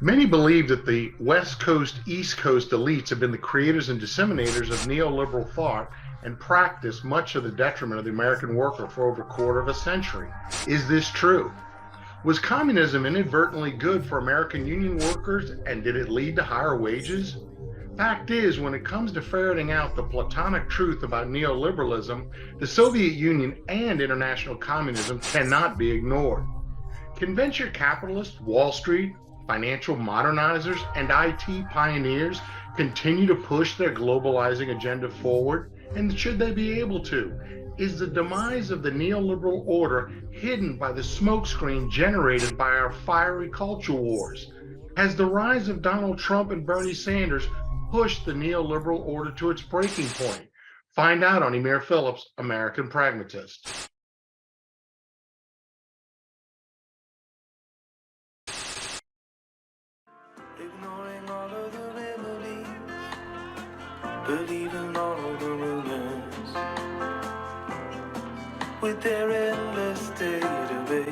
Many believe that the West Coast, East Coast elites have been the creators and disseminators of neoliberal thought and practice, much to the detriment of the American worker for over a quarter of a century. Is this true? Was communism inadvertently good for American union workers, and did it lead to higher wages? Fact is, when it comes to ferreting out the Platonic truth about neoliberalism, the Soviet Union and international communism cannot be ignored. Can venture capitalists, Wall Street, financial modernizers, and IT pioneers continue to push their globalizing agenda forward? And should they be able to? Is the demise of the neoliberal order hidden by the smokescreen generated by our fiery culture wars? Has the rise of Donald Trump and Bernie Sanders pushed the neoliberal order to its breaking point? Find out on Emir Phillips' American Pragmatist. Ignoring all of the remedies, believing all of the rumors, with their endless database.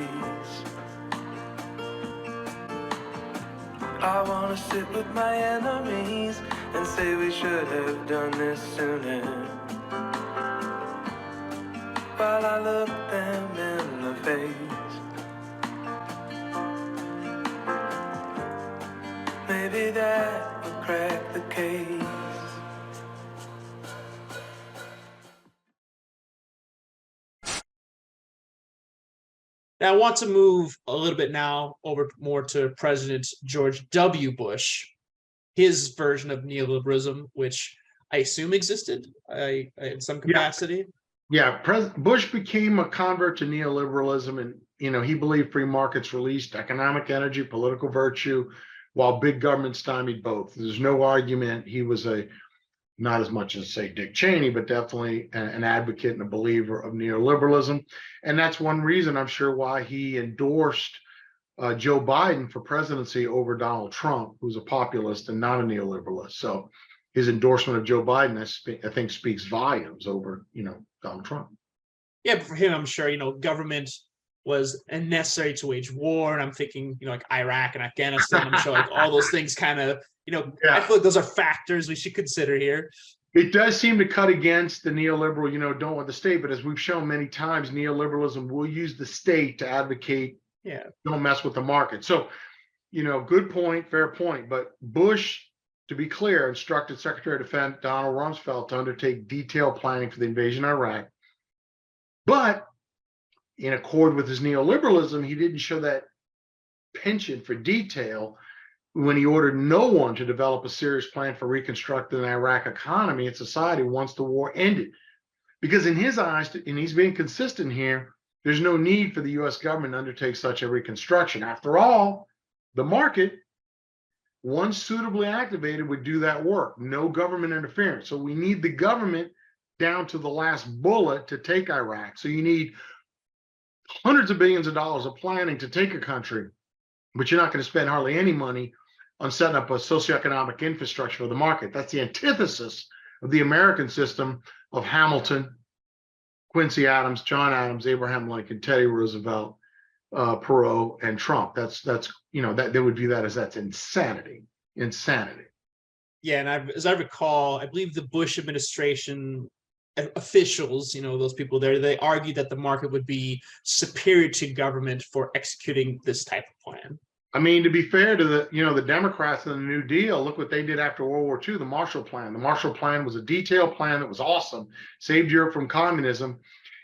I wanna sit with my enemies and say we should have done this sooner, while I look them in the face. Maybe that will crack the case. Now, I want to move a little bit now over more to President George W. Bush, his version of neoliberalism, which I assume existed in some capacity. Yeah, Bush became a convert to neoliberalism, and he believed free markets released economic energy, political virtue, while big government stymied both. There's no argument he was not as much as, say, Dick Cheney, but definitely an advocate and a believer of neoliberalism. And that's one reason, I'm sure, why he endorsed Joe Biden for presidency over Donald Trump, who's a populist and not a neoliberalist. So his endorsement of Joe Biden, I think, speaks volumes over, Donald Trump. Yeah, but for him, I'm sure, government was necessary to wage war. And I'm thinking, like Iraq and Afghanistan. I'm sure like all those things kind of, I feel like those are factors we should consider here. It does seem to cut against the neoliberal, don't want the state. But as we've shown many times, neoliberalism will use the state to advocate, don't mess with the market. So, good point, fair point. But Bush, to be clear, instructed Secretary of Defense Donald Rumsfeld to undertake detailed planning for the invasion of Iraq. But in accord with his neoliberalism, he didn't show that penchant for detail when he ordered no one to develop a serious plan for reconstructing the Iraq economy and society once the war ended. Because in his eyes, and he's being consistent here, there's no need for the U.S. government to undertake such a reconstruction. After all, the market, once suitably activated, would do that work. No government interference. So we need the government down to the last bullet to take Iraq. So you need hundreds of billions of dollars of planning to take a country, but you're not going to spend hardly any money on setting up a socioeconomic infrastructure for the market. That's the antithesis of the American system of Hamilton, Quincy Adams, John Adams, Abraham Lincoln, Teddy Roosevelt, Perot, and Trump. That's that they would view that as that's insanity. Yeah, and as I recall, I believe the Bush administration officials, those people there, they argued that the market would be superior to government for executing this type of plan. I mean, to be fair to the Democrats and the New Deal, look what they did after World War II, the Marshall Plan. The Marshall Plan was a detailed plan that was awesome, saved Europe from communism,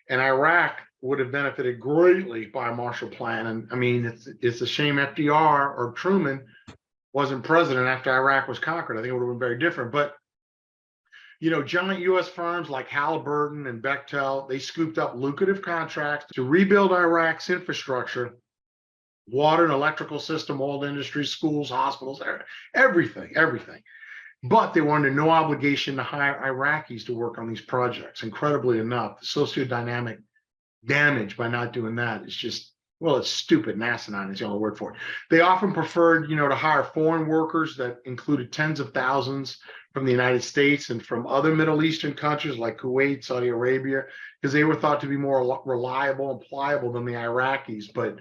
and Iraq would have benefited greatly by a Marshall Plan. And I mean, it's a shame FDR or Truman wasn't president after Iraq was conquered. I think it would have been very different. But giant U.S. firms like Halliburton and Bechtel, they scooped up lucrative contracts to rebuild Iraq's infrastructure, water and electrical system, oil industry, schools, hospitals, everything. But they were under no obligation to hire Iraqis to work on these projects. Incredibly enough, the sociodynamic damage by not doing that is just, well, it's stupid and asinine is the only word for it. They often preferred, to hire foreign workers that included tens of thousands from the United States and from other Middle Eastern countries like Kuwait, Saudi Arabia, because they were thought to be more reliable and pliable than the Iraqis. But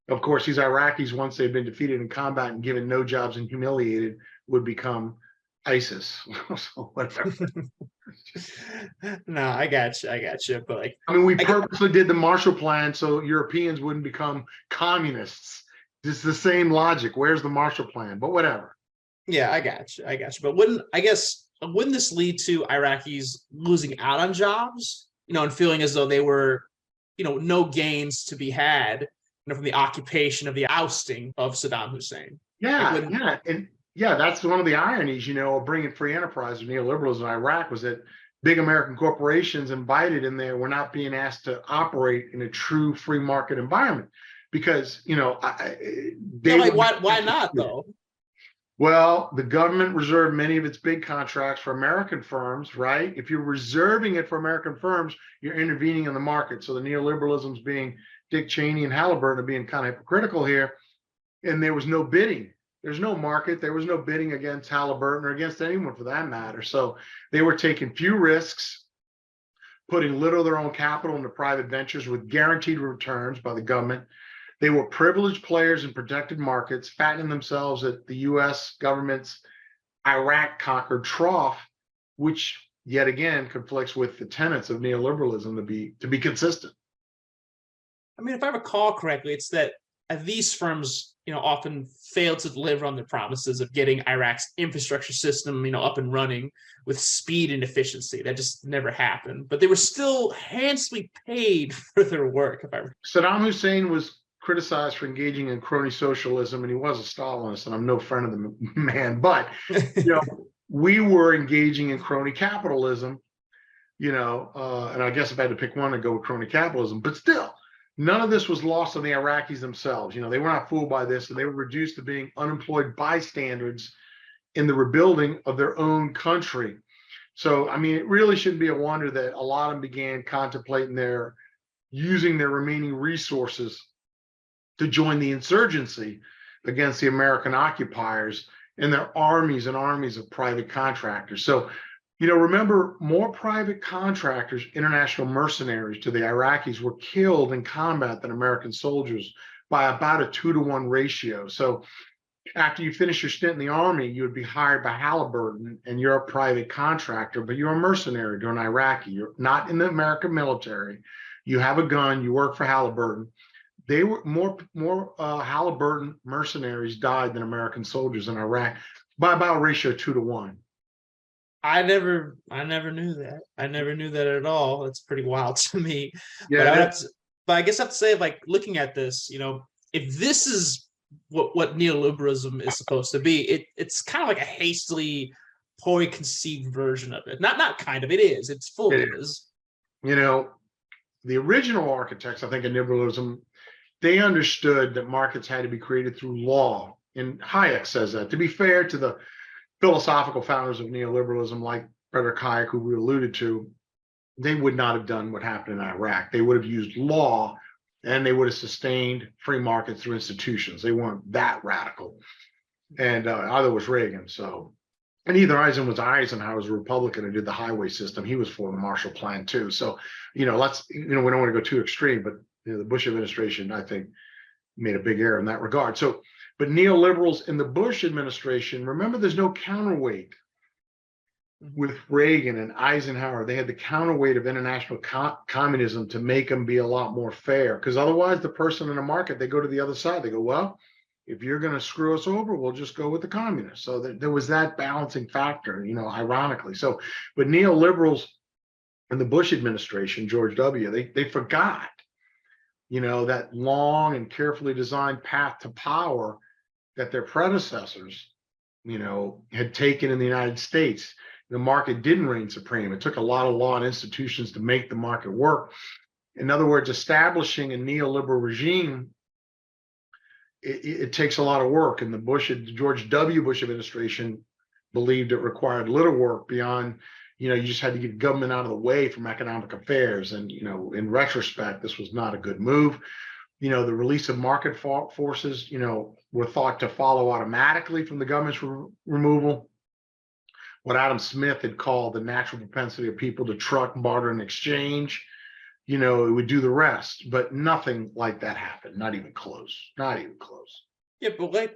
Of course, these Iraqis, once they've been defeated in combat and given no jobs and humiliated, would become ISIS. So whatever. No, I got you. But like, I mean, we I get, purposely did the Marshall Plan so Europeans wouldn't become communists. It's the same logic. Where's the Marshall Plan? But whatever. yeah, I got you. But wouldn't this lead to Iraqis losing out on jobs? And feeling as though they were, no gains to be had, from the occupation of the ousting of Saddam Hussein. Yeah, that's one of the ironies, of bringing free enterprise of neoliberalism in Iraq was that big American corporations invited in there were not being asked to operate in a true free market environment because, why not though? Well, the government reserved many of its big contracts for American firms, right? If you're reserving it for American firms, you're intervening in the market. So the neoliberalism's being Dick Cheney and Halliburton are being kind of hypocritical here. And there was no bidding. There's no market. There was no bidding against Halliburton or against anyone for that matter. So they were taking few risks, putting little of their own capital into private ventures with guaranteed returns by the government. They were privileged players in protected markets, fattening themselves at the U.S. government's Iraq conquered trough, which yet again conflicts with the tenets of neoliberalism to be consistent. I mean, if I recall correctly, it's that these firms, often fail to deliver on their promises of getting Iraq's infrastructure system, up and running with speed and efficiency. That just never happened. But they were still handsomely paid for their work. Saddam Hussein was criticized for engaging in crony socialism, and he was a Stalinist, and I'm no friend of the man. But we were engaging in crony capitalism, and I guess if I had to pick one, I'd go with crony capitalism. But still, none of this was lost on the Iraqis themselves. They were not fooled by this, and they were reduced to being unemployed bystanders in the rebuilding of their own country. So, I mean, it really shouldn't be a wonder that a lot of them began contemplating using their remaining resources to join the insurgency against the American occupiers and their armies and armies of private contractors. So, remember, more private contractors, international mercenaries to the Iraqis were killed in combat than American soldiers by about a 2-to-1 ratio. So after you finish your stint in the army, you would be hired by Halliburton and you're a private contractor, but you're a mercenary during Iraqi. You're not in the American military. You have a gun, you work for Halliburton. They were more Halliburton mercenaries died than American soldiers in Iraq by about a ratio of 2-to-1. I never knew that. I never knew that at all. That's pretty wild to me. Yeah, but I guess I have to say, like, looking at this, if this is what neoliberalism is supposed to be, it's kind of like a hastily, poorly conceived version of it. Not kind of, it is. It's full is. The original architects, I think, of neoliberalism, they understood that markets had to be created through law. And Hayek says that. To be fair to the philosophical founders of neoliberalism, like Frederick Hayek, who we alluded to, they would not have done what happened in Iraq. They would have used law and they would have sustained free markets through institutions. They weren't that radical. And either was Reagan. So, and either Eisenhower was a Republican who did the highway system. He was for the Marshall Plan too. So, we don't want to go too extreme, but the Bush administration, I think, made a big error in that regard. So, but neoliberals in the Bush administration, remember, there's no counterweight with Reagan and Eisenhower. They had the counterweight of international communism to make them be a lot more fair. Because otherwise, the person in the market, they go to the other side. They go, well, if you're going to screw us over, we'll just go with the communists. So there was that balancing factor, ironically. So, but neoliberals in the Bush administration, George W., they forgot, that long and carefully designed path to power that their predecessors, had taken in the United States. The market didn't reign supreme. It took a lot of law and institutions to make the market work. In other words, establishing a neoliberal regime, it takes a lot of work. And the George W. Bush administration believed it required little work beyond, you just had to get government out of the way from economic affairs. And, in retrospect, this was not a good move. The release of market forces, were thought to follow automatically from the government's removal. What Adam Smith had called the natural propensity of people to truck, barter, and exchange. it would do the rest. But nothing like that happened. Not even close. Not even close. Yeah, but like,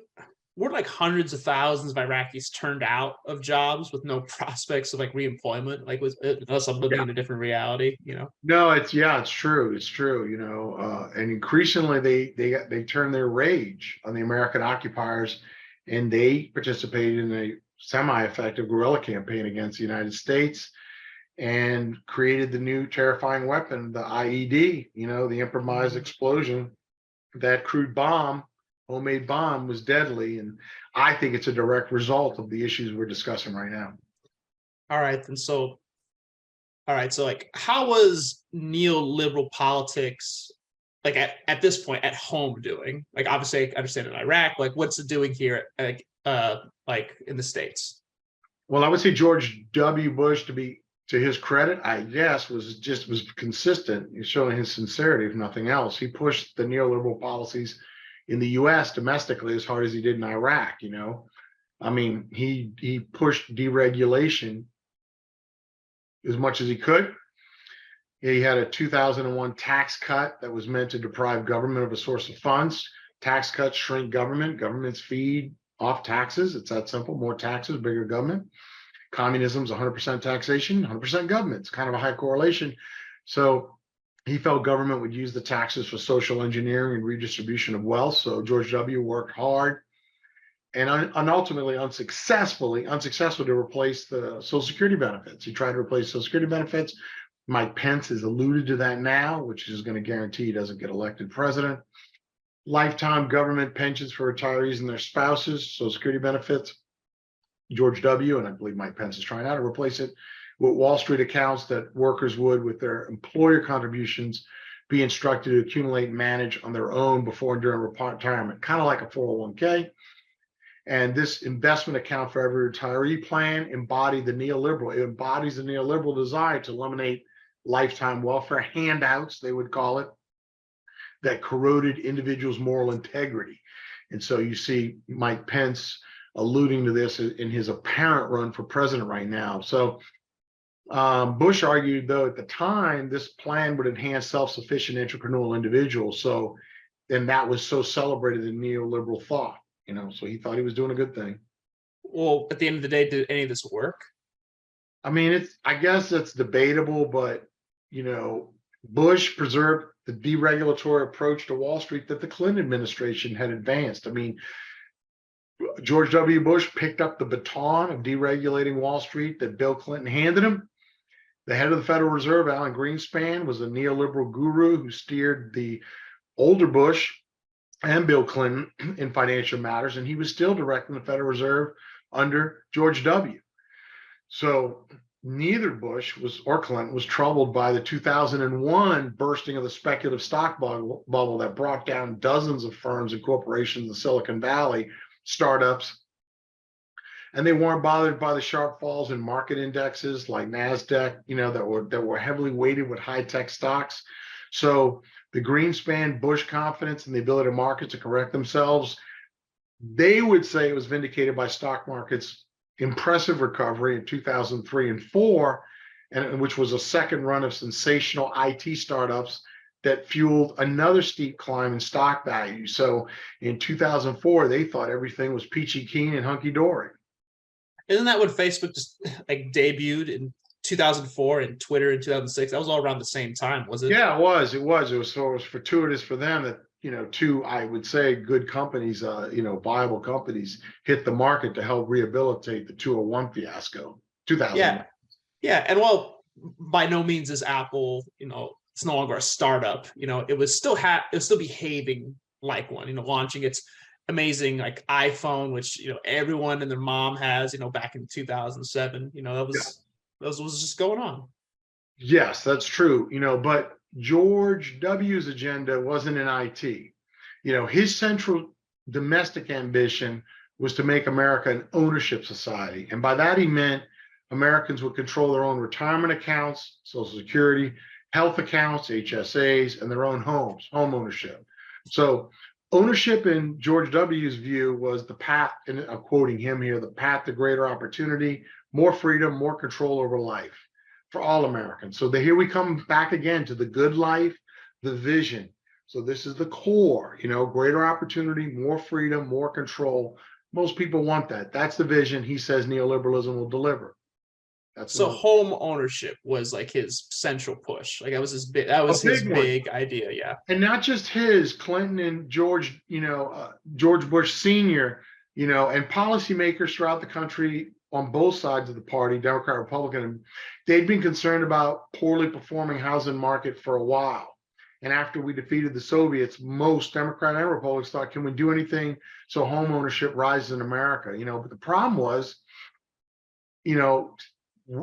we're like hundreds of thousands of Iraqis turned out of jobs with no prospects of like reemployment, like with unless I'm living Yeah. in a different reality, No, it's true. It's true. And increasingly they turn their rage on the American occupiers, and they participated in a semi-effective guerrilla campaign against the United States and created the new terrifying weapon, the IED. The improvised explosion. That crude bomb, homemade bomb, was deadly, and I think it's a direct result of the issues we're discussing right now. All right, then all right, so like, how was neoliberal politics like at this point at home doing? Like, obviously, I understand in Iraq, like, what's it doing here, like in the States? Well, I would say George W. Bush, to his credit, I guess, was consistent, showing his sincerity, if nothing else. He pushed the neoliberal policies in the U.S. domestically as hard as he did in Iraq. I mean, he pushed deregulation as much as he could. He had a 2001 tax cut that was meant to deprive government of a source of funds. Tax cuts shrink government. Governments feed off taxes. It's that simple. More taxes, bigger government. Communism is 100% taxation, 100% government. It's kind of a high correlation. So he felt government would use the taxes for social engineering and redistribution of wealth. So George W. worked hard and ultimately unsuccessful to replace the Social Security benefits. He tried to replace Social Security benefits. Mike Pence has alluded to that now, which is going to guarantee he doesn't get elected president. Lifetime government pensions for retirees and their spouses, Social Security benefits. George W., and I believe Mike Pence is trying now to replace it with Wall Street accounts that workers would, with their employer contributions, be instructed to accumulate and manage on their own before and during retirement, kind of like a 401k. And this investment account for every retiree plan embodies the neoliberal desire to eliminate lifetime welfare handouts, they would call it, that corroded individuals' moral integrity. And so you see Mike Pence alluding to this in his apparent run for president right now. So Bush argued, though, at the time, this plan would enhance self-sufficient entrepreneurial individuals. So, and that was so celebrated in neoliberal thought, so he thought he was doing a good thing. Well, at the end of the day, did any of this work? I mean, I guess it's debatable, but, Bush preserved the deregulatory approach to Wall Street that the Clinton administration had advanced. I mean, George W. Bush picked up the baton of deregulating Wall Street that Bill Clinton handed him. The head of the Federal Reserve, Alan Greenspan, was a neoliberal guru who steered the older Bush and Bill Clinton in financial matters, and he was still directing the Federal Reserve under George W. So neither Bush or Clinton was troubled by the 2001 bursting of the speculative stock bubble that brought down dozens of firms and corporations in Silicon Valley, startups, and they weren't bothered by the sharp falls in market indexes like NASDAQ, that were heavily weighted with high-tech stocks. So the Greenspan Bush confidence in the ability of markets to correct themselves, they would say it was vindicated by stock markets' impressive recovery in 2003 and 4, and which was a second run of sensational IT startups that fueled another steep climb in stock value. So in 2004, they thought everything was peachy keen and hunky dory. Isn't that when Facebook just like debuted in 2004 and Twitter in 2006? That was all around the same time, was it? Yeah, it was. It was fortuitous for them that, two, I would say, good companies, viable companies hit the market to help rehabilitate the 201 fiasco, 2000. Yeah. And well, by no means is Apple, it's no longer a startup. It was still behaving like one, launching its amazing like iPhone, which everyone and their mom has, back in 2007. That was just going on. Yes, that's true. But George W.'s agenda wasn't in IT. His central domestic ambition was to make America an ownership society. And by that he meant Americans would control their own retirement accounts, Social Security, health accounts, HSAs, and their own homes, home ownership. So ownership in George W.'s view was the path, and I'm quoting him here, the path to greater opportunity, more freedom, more control over life. for all Americans. So here we come back again to the good life, the vision. So this is the core, greater opportunity, more freedom, more control. Most people want that. That's the vision. He says neoliberalism will deliver. So home ownership was like his central push. Like that was his big idea. Yeah. And not just his, Clinton and George, George Bush Sr., and policymakers throughout the country on both sides of the party, Democrat, Republican, they'd been concerned about poorly performing housing market for a while. And after we defeated the Soviets, most Democrat and Republicans thought, can we do anything so home ownership rises in America? But the problem was,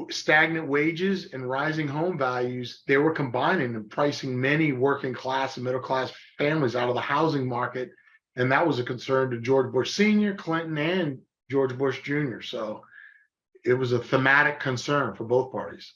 stagnant wages and rising home values, they were combining and pricing many working class and middle class families out of the housing market. And that was a concern to George Bush Sr., Clinton, and George Bush Jr. So it was a thematic concern for both parties.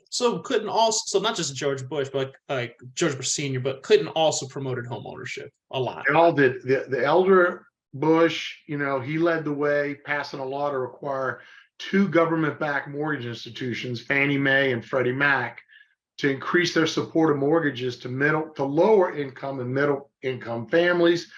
So Clinton also, not just George Bush, but like George Bush Sr., but Clinton also promoted home ownership a lot. They all did. The elder Bush, he led the way, passing a law to require 2 government-backed mortgage institutions, Fannie Mae and Freddie Mac, to increase their support of mortgages to lower income and middle income families.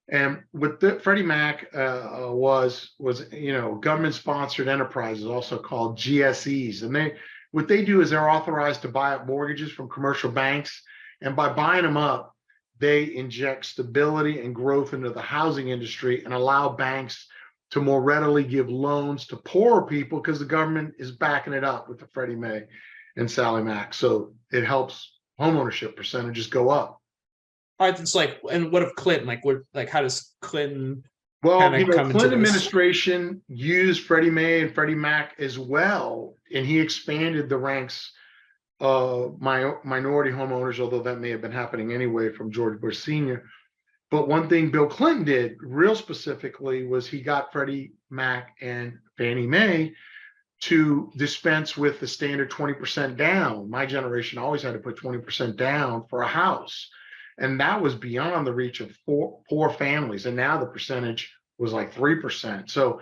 And what Freddie Mac was government-sponsored enterprises, also called GSEs, and what they do is they're authorized to buy up mortgages from commercial banks, and by buying them up, they inject stability and growth into the housing industry and allow banks to more readily give loans to poorer people because the government is backing it up with the Freddie Mae and Sally Mac. So it helps homeownership percentages go up. All right, it's like, and what if Clinton? How does Clinton? Well, Clinton administration used Freddie Mae and Freddie Mac as well, and he expanded the ranks of minority homeowners, although that may have been happening anyway from George Bush Sr. But one thing Bill Clinton did real specifically was he got Freddie Mac and Fannie Mae to dispense with the standard 20% down. My generation always had to put 20% down for a house. And that was beyond the reach of poor families. And now the percentage was like 3%. So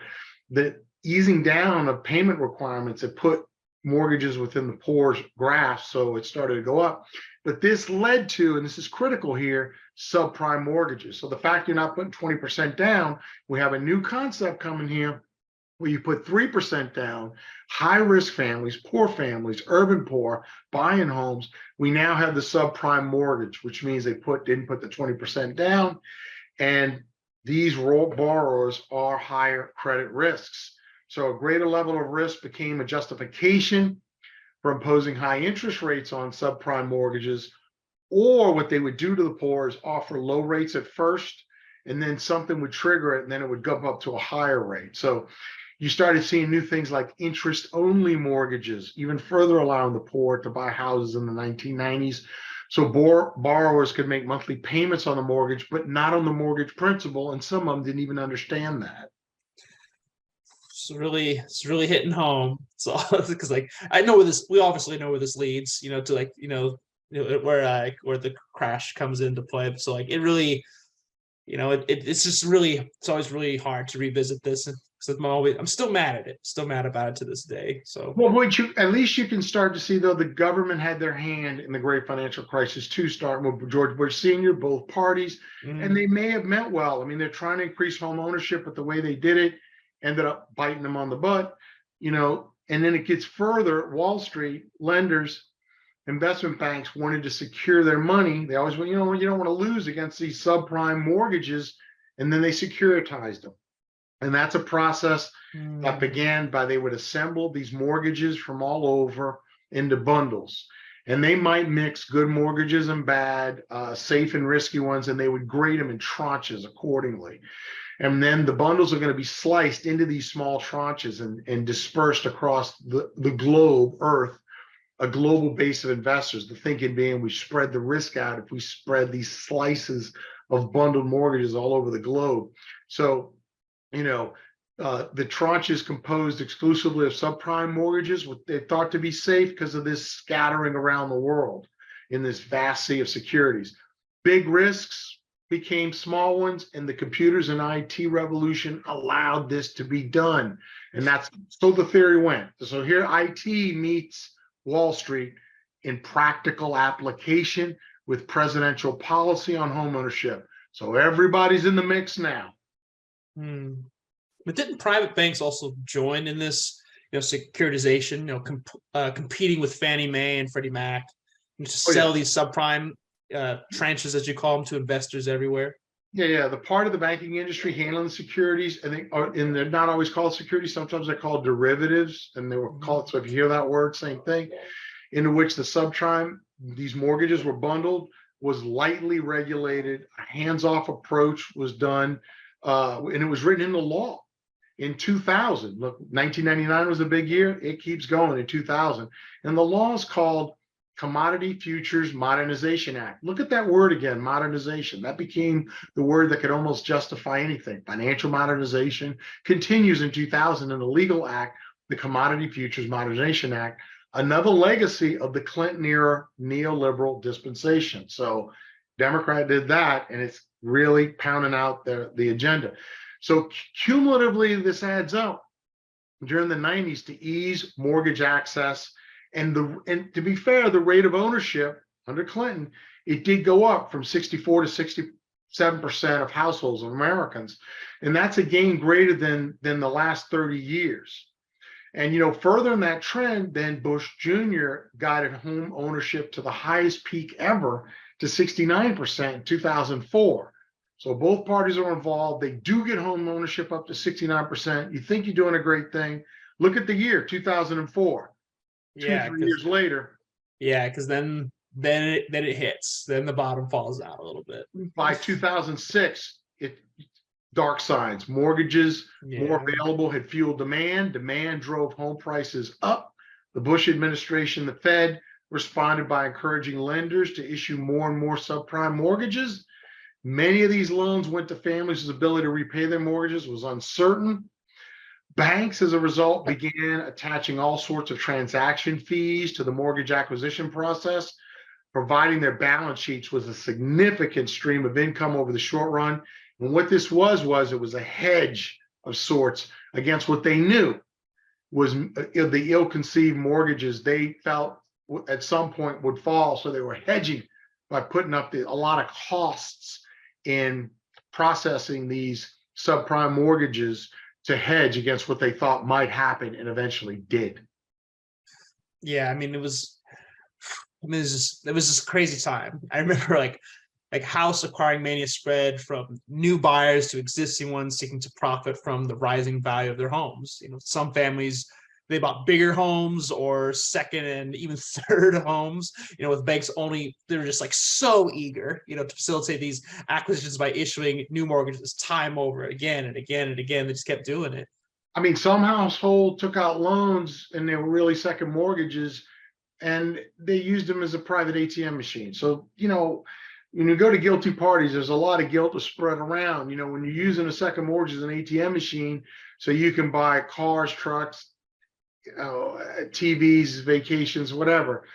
the easing down of payment requirements had put mortgages within the poor's grasp. So it started to go up. But this led to, and this is critical here, subprime mortgages. So the fact you're not putting 20% down, we have a new concept coming here where you put 3% down, high-risk families, poor families, urban poor, buying homes. We now have the subprime mortgage, which means they didn't put the 20% down, and these borrowers are higher credit risks. So a greater level of risk became a justification for imposing high interest rates on subprime mortgages, or what they would do to the poor is offer low rates at first, and then something would trigger it, and then it would go up to a higher rate. So you started seeing new things like interest-only mortgages, even further allowing the poor to buy houses in the 1990s. So borrowers could make monthly payments on the mortgage, but not on the mortgage principal, and some of them didn't even understand that. It's really hitting home. So because I know we obviously know where this leads, to where the crash comes into play. So it really, it's always really hard to revisit this. I'm still mad at it, still mad about it to this day. So, well, at least you can start to see, though, the government had their hand in the great financial crisis too, starting with George Bush Sr., both parties, and they may have meant well. I mean, they're trying to increase home ownership, but the way they did it ended up biting them on the butt, and then it gets further. Wall Street lenders, investment banks wanted to secure their money. They always want, you don't want to lose against these subprime mortgages, and then they securitized them. And that's a process that began by they would assemble these mortgages from all over into bundles. And they might mix good mortgages and bad, safe and risky ones, and they would grade them in tranches accordingly. And then the bundles are going to be sliced into these small tranches and dispersed across the globe, Earth, a global base of investors. The thinking being we spread the risk out if we spread these slices of bundled mortgages all over the globe. So, the tranche is composed exclusively of subprime mortgages, what they thought to be safe because of this scattering around the world in this vast sea of securities. Big risks became small ones, and the computers and IT revolution allowed this to be done. And that's so the theory went. So here IT meets Wall Street in practical application with presidential policy on homeownership. So everybody's in the mix now. But didn't private banks also join in this, securitization, competing with Fannie Mae and Freddie Mac to sell these subprime tranches, as you call them, to investors everywhere? Yeah. The part of the banking industry handling the securities, and they're not always called securities. Sometimes they're called derivatives, and they were called. So if you hear that word, same thing. Into which the subprime, these mortgages were bundled, was lightly regulated. A hands-off approach was done, and it was written into law in 2000. Look, 1999 was a big year. It keeps going in 2000, and the law is called Commodity Futures Modernization Act. Look at that word again, modernization. That became the word that could almost justify anything. Financial modernization continues in 2000 in the legal act, the Commodity Futures Modernization Act, another legacy of the Clinton era neoliberal dispensation. So Democrat did that, and it's really pounding out the agenda. So cumulatively, this adds up during the 90s to ease mortgage access. And to be fair, the rate of ownership under Clinton, it did go up from 64 to 67% of households of Americans. And that's a gain greater than the last 30 years. And, further in that trend, then Bush Jr. guided home ownership to the highest peak ever to 69% in 2004. So both parties are involved. They do get home ownership up to 69%. You think you're doing a great thing. Look at the year, 2004. Yeah, 2-3 years later. Yeah, because then it hits. Then the bottom falls out a little bit. By 2006, dark signs. Mortgages more available had fueled demand. Demand drove home prices up. The Bush administration, the Fed, responded by encouraging lenders to issue more and more subprime mortgages. Many of these loans went to families whose ability to repay their mortgages was uncertain. Banks, as a result, began attaching all sorts of transaction fees to the mortgage acquisition process, providing their balance sheets with a significant stream of income over the short run. And what this was it was a hedge of sorts against what they knew was the ill-conceived mortgages they felt at some point would fall. So they were hedging by putting up a lot of costs in processing these subprime mortgages to hedge against what they thought might happen and eventually did. Yeah, it was this crazy time. I remember like house acquiring mania spread from new buyers to existing ones seeking to profit from the rising value of their homes. Some families, they bought bigger homes or second and even third homes, with banks they were just like so eager, to facilitate these acquisitions by issuing new mortgages time over again and again and again. They just kept doing it. Some household took out loans and they were really second mortgages and they used them as a private ATM machine. So, when you go to guilty parties, there's a lot of guilt to spread around. When you're using a second mortgage as an ATM machine, so you can buy cars, trucks, TVs, vacations, whatever.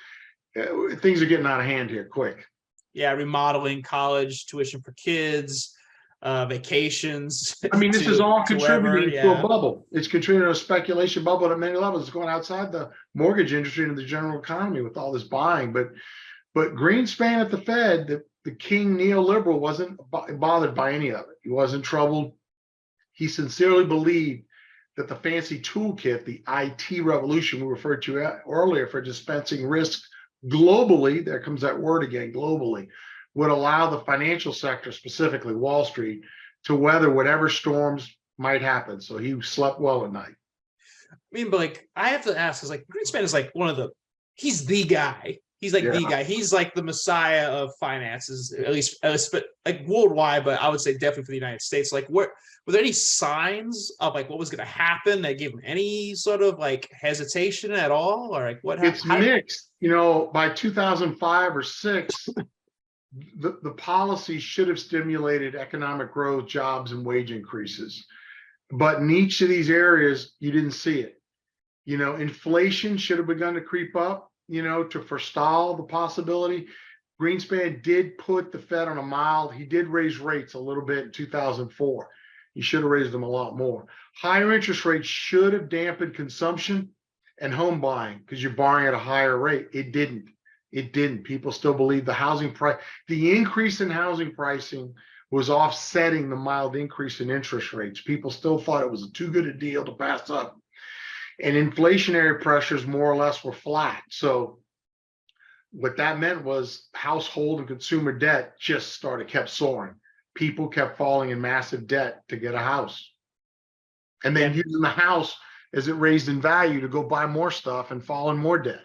Things are getting out of hand here quick. Yeah, remodeling, college tuition for kids, vacations. This is all contributing to a bubble. It's contributing to a speculation bubble at many levels. It's going outside the mortgage industry into the general economy with all this buying. But Greenspan at the Fed, the king neoliberal, wasn't bothered by any of it. He wasn't troubled. He sincerely believed that the fancy toolkit, the IT revolution we referred to earlier for dispensing risk globally, there comes that word again, globally, would allow the financial sector, specifically Wall Street, to weather whatever storms might happen. So he slept well at night. But I have to ask, is Greenspan is he's the guy. He's the guy. He's the messiah of finances, at least but worldwide, but I would say definitely for the United States. Were there any signs of what was going to happen that gave him any sort of hesitation at all, or what happened? It's mixed. By 2005 or 6, the policy should have stimulated economic growth, jobs, and wage increases. But in each of these areas, you didn't see it. Inflation should have begun to creep up, to forestall the possibility. Greenspan did put the Fed on a mild. He did raise rates a little bit in 2004. He should have raised them a lot more. Higher interest rates should have dampened consumption and home buying because you're borrowing at a higher rate. It didn't. It didn't. People still believe the housing price, the increase in housing pricing was offsetting the mild increase in interest rates. People still thought it was too good a deal to pass up. And inflationary pressures more or less were flat. So what that meant was household and consumer debt just kept soaring. People kept falling in massive debt to get a house. And then using the house as it raised in value to go buy more stuff and fall in more debt.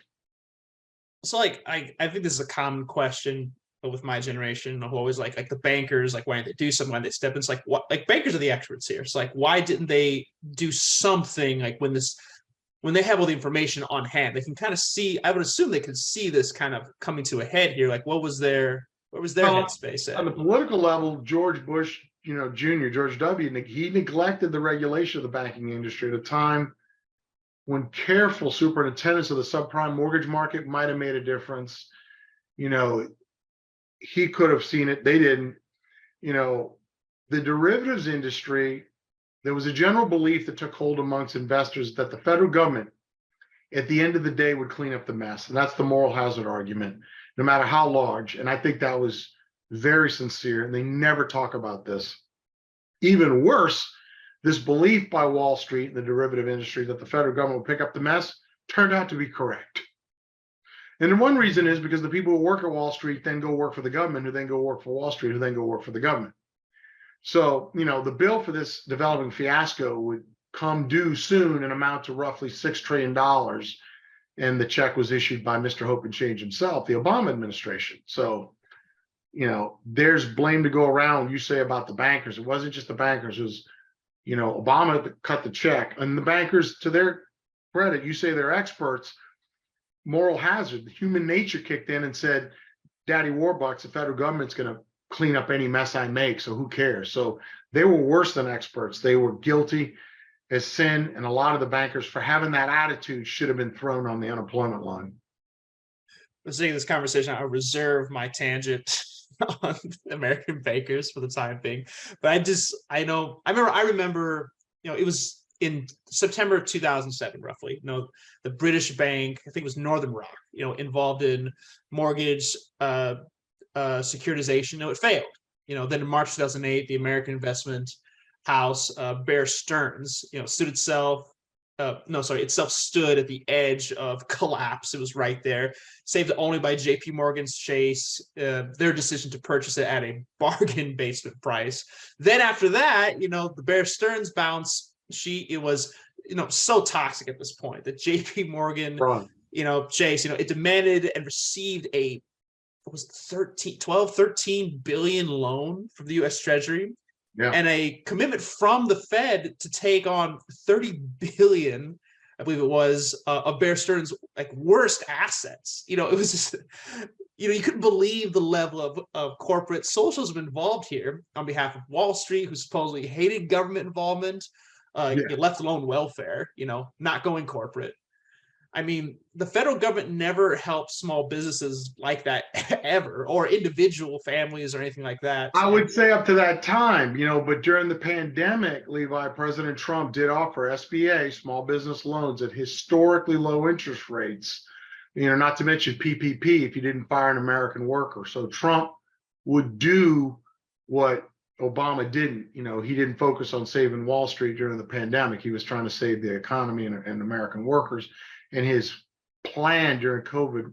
So like I think this is a common question with my generation who always like the bankers, like why didn't they do something, why they step in? It's like what, like bankers are the experts here. It's like why didn't they do something like when they have all the information on hand, they can kind of see, I would assume they could see this kind of coming to a head here. Like what was their headspace at? On the political level, George Bush, Jr., George W., he neglected the regulation of the banking industry at a time when careful superintendence of the subprime mortgage market might have made a difference. He could have seen it. They didn't. The derivatives industry, there was a general belief that took hold amongst investors that the federal government, at the end of the day, would clean up the mess. And that's the moral hazard argument, no matter how large. And I think that was very sincere. And they never talk about this. Even worse, this belief by Wall Street and the derivative industry that the federal government would pick up the mess turned out to be correct. And one reason is because the people who work at Wall Street then go work for the government, who then go work for Wall Street, who then go work for the government. So, the bill for this developing fiasco would come due soon and amount to roughly $6 trillion. And the check was issued by Mr. Hope and Change himself, the Obama administration. So, there's blame to go around. You say about the bankers. It wasn't just the bankers. It was, Obama cut the check. And the bankers, to their credit, you say they're experts. Moral hazard, human nature kicked in and said, Daddy Warbucks, the federal government's going to clean up any mess I make, so who cares? So they were worse than experts. They were guilty as sin, and a lot of the bankers, for having that attitude, should have been thrown on the unemployment line. For seeing this conversation, I'll reserve my tangent on American bankers for the time being. But I remember, it was in September of 2007, roughly, the British bank, I think it was Northern Rock, involved in mortgage securitization. It failed. Then in March 2008, the American investment house, Bear Stearns, itself stood at the edge of collapse. It was right there, saved only by JP Morgan's Chase, their decision to purchase it at a bargain basement price. Then after that, the Bear Stearns bounce, it was, so toxic at this point that JP Morgan, Chase, it demanded and received a 13 billion loan from the US Treasury. Yeah. And a commitment from the Fed to take on 30 billion, I believe it was, of Bear Stearns' worst assets. It was just, you couldn't believe the level of corporate socialism involved here on behalf of Wall Street, who supposedly hated government involvement, left alone welfare, not going corporate. I mean, the federal government never helped small businesses like that ever, or individual families or anything like that. I would say up to that time, but during the pandemic, Levi, President Trump did offer SBA, small business loans, at historically low interest rates, not to mention PPP if you didn't fire an American worker. So Trump would do what Obama didn't. He didn't focus on saving Wall Street during the pandemic. He was trying to save the economy and American workers. And his plan during COVID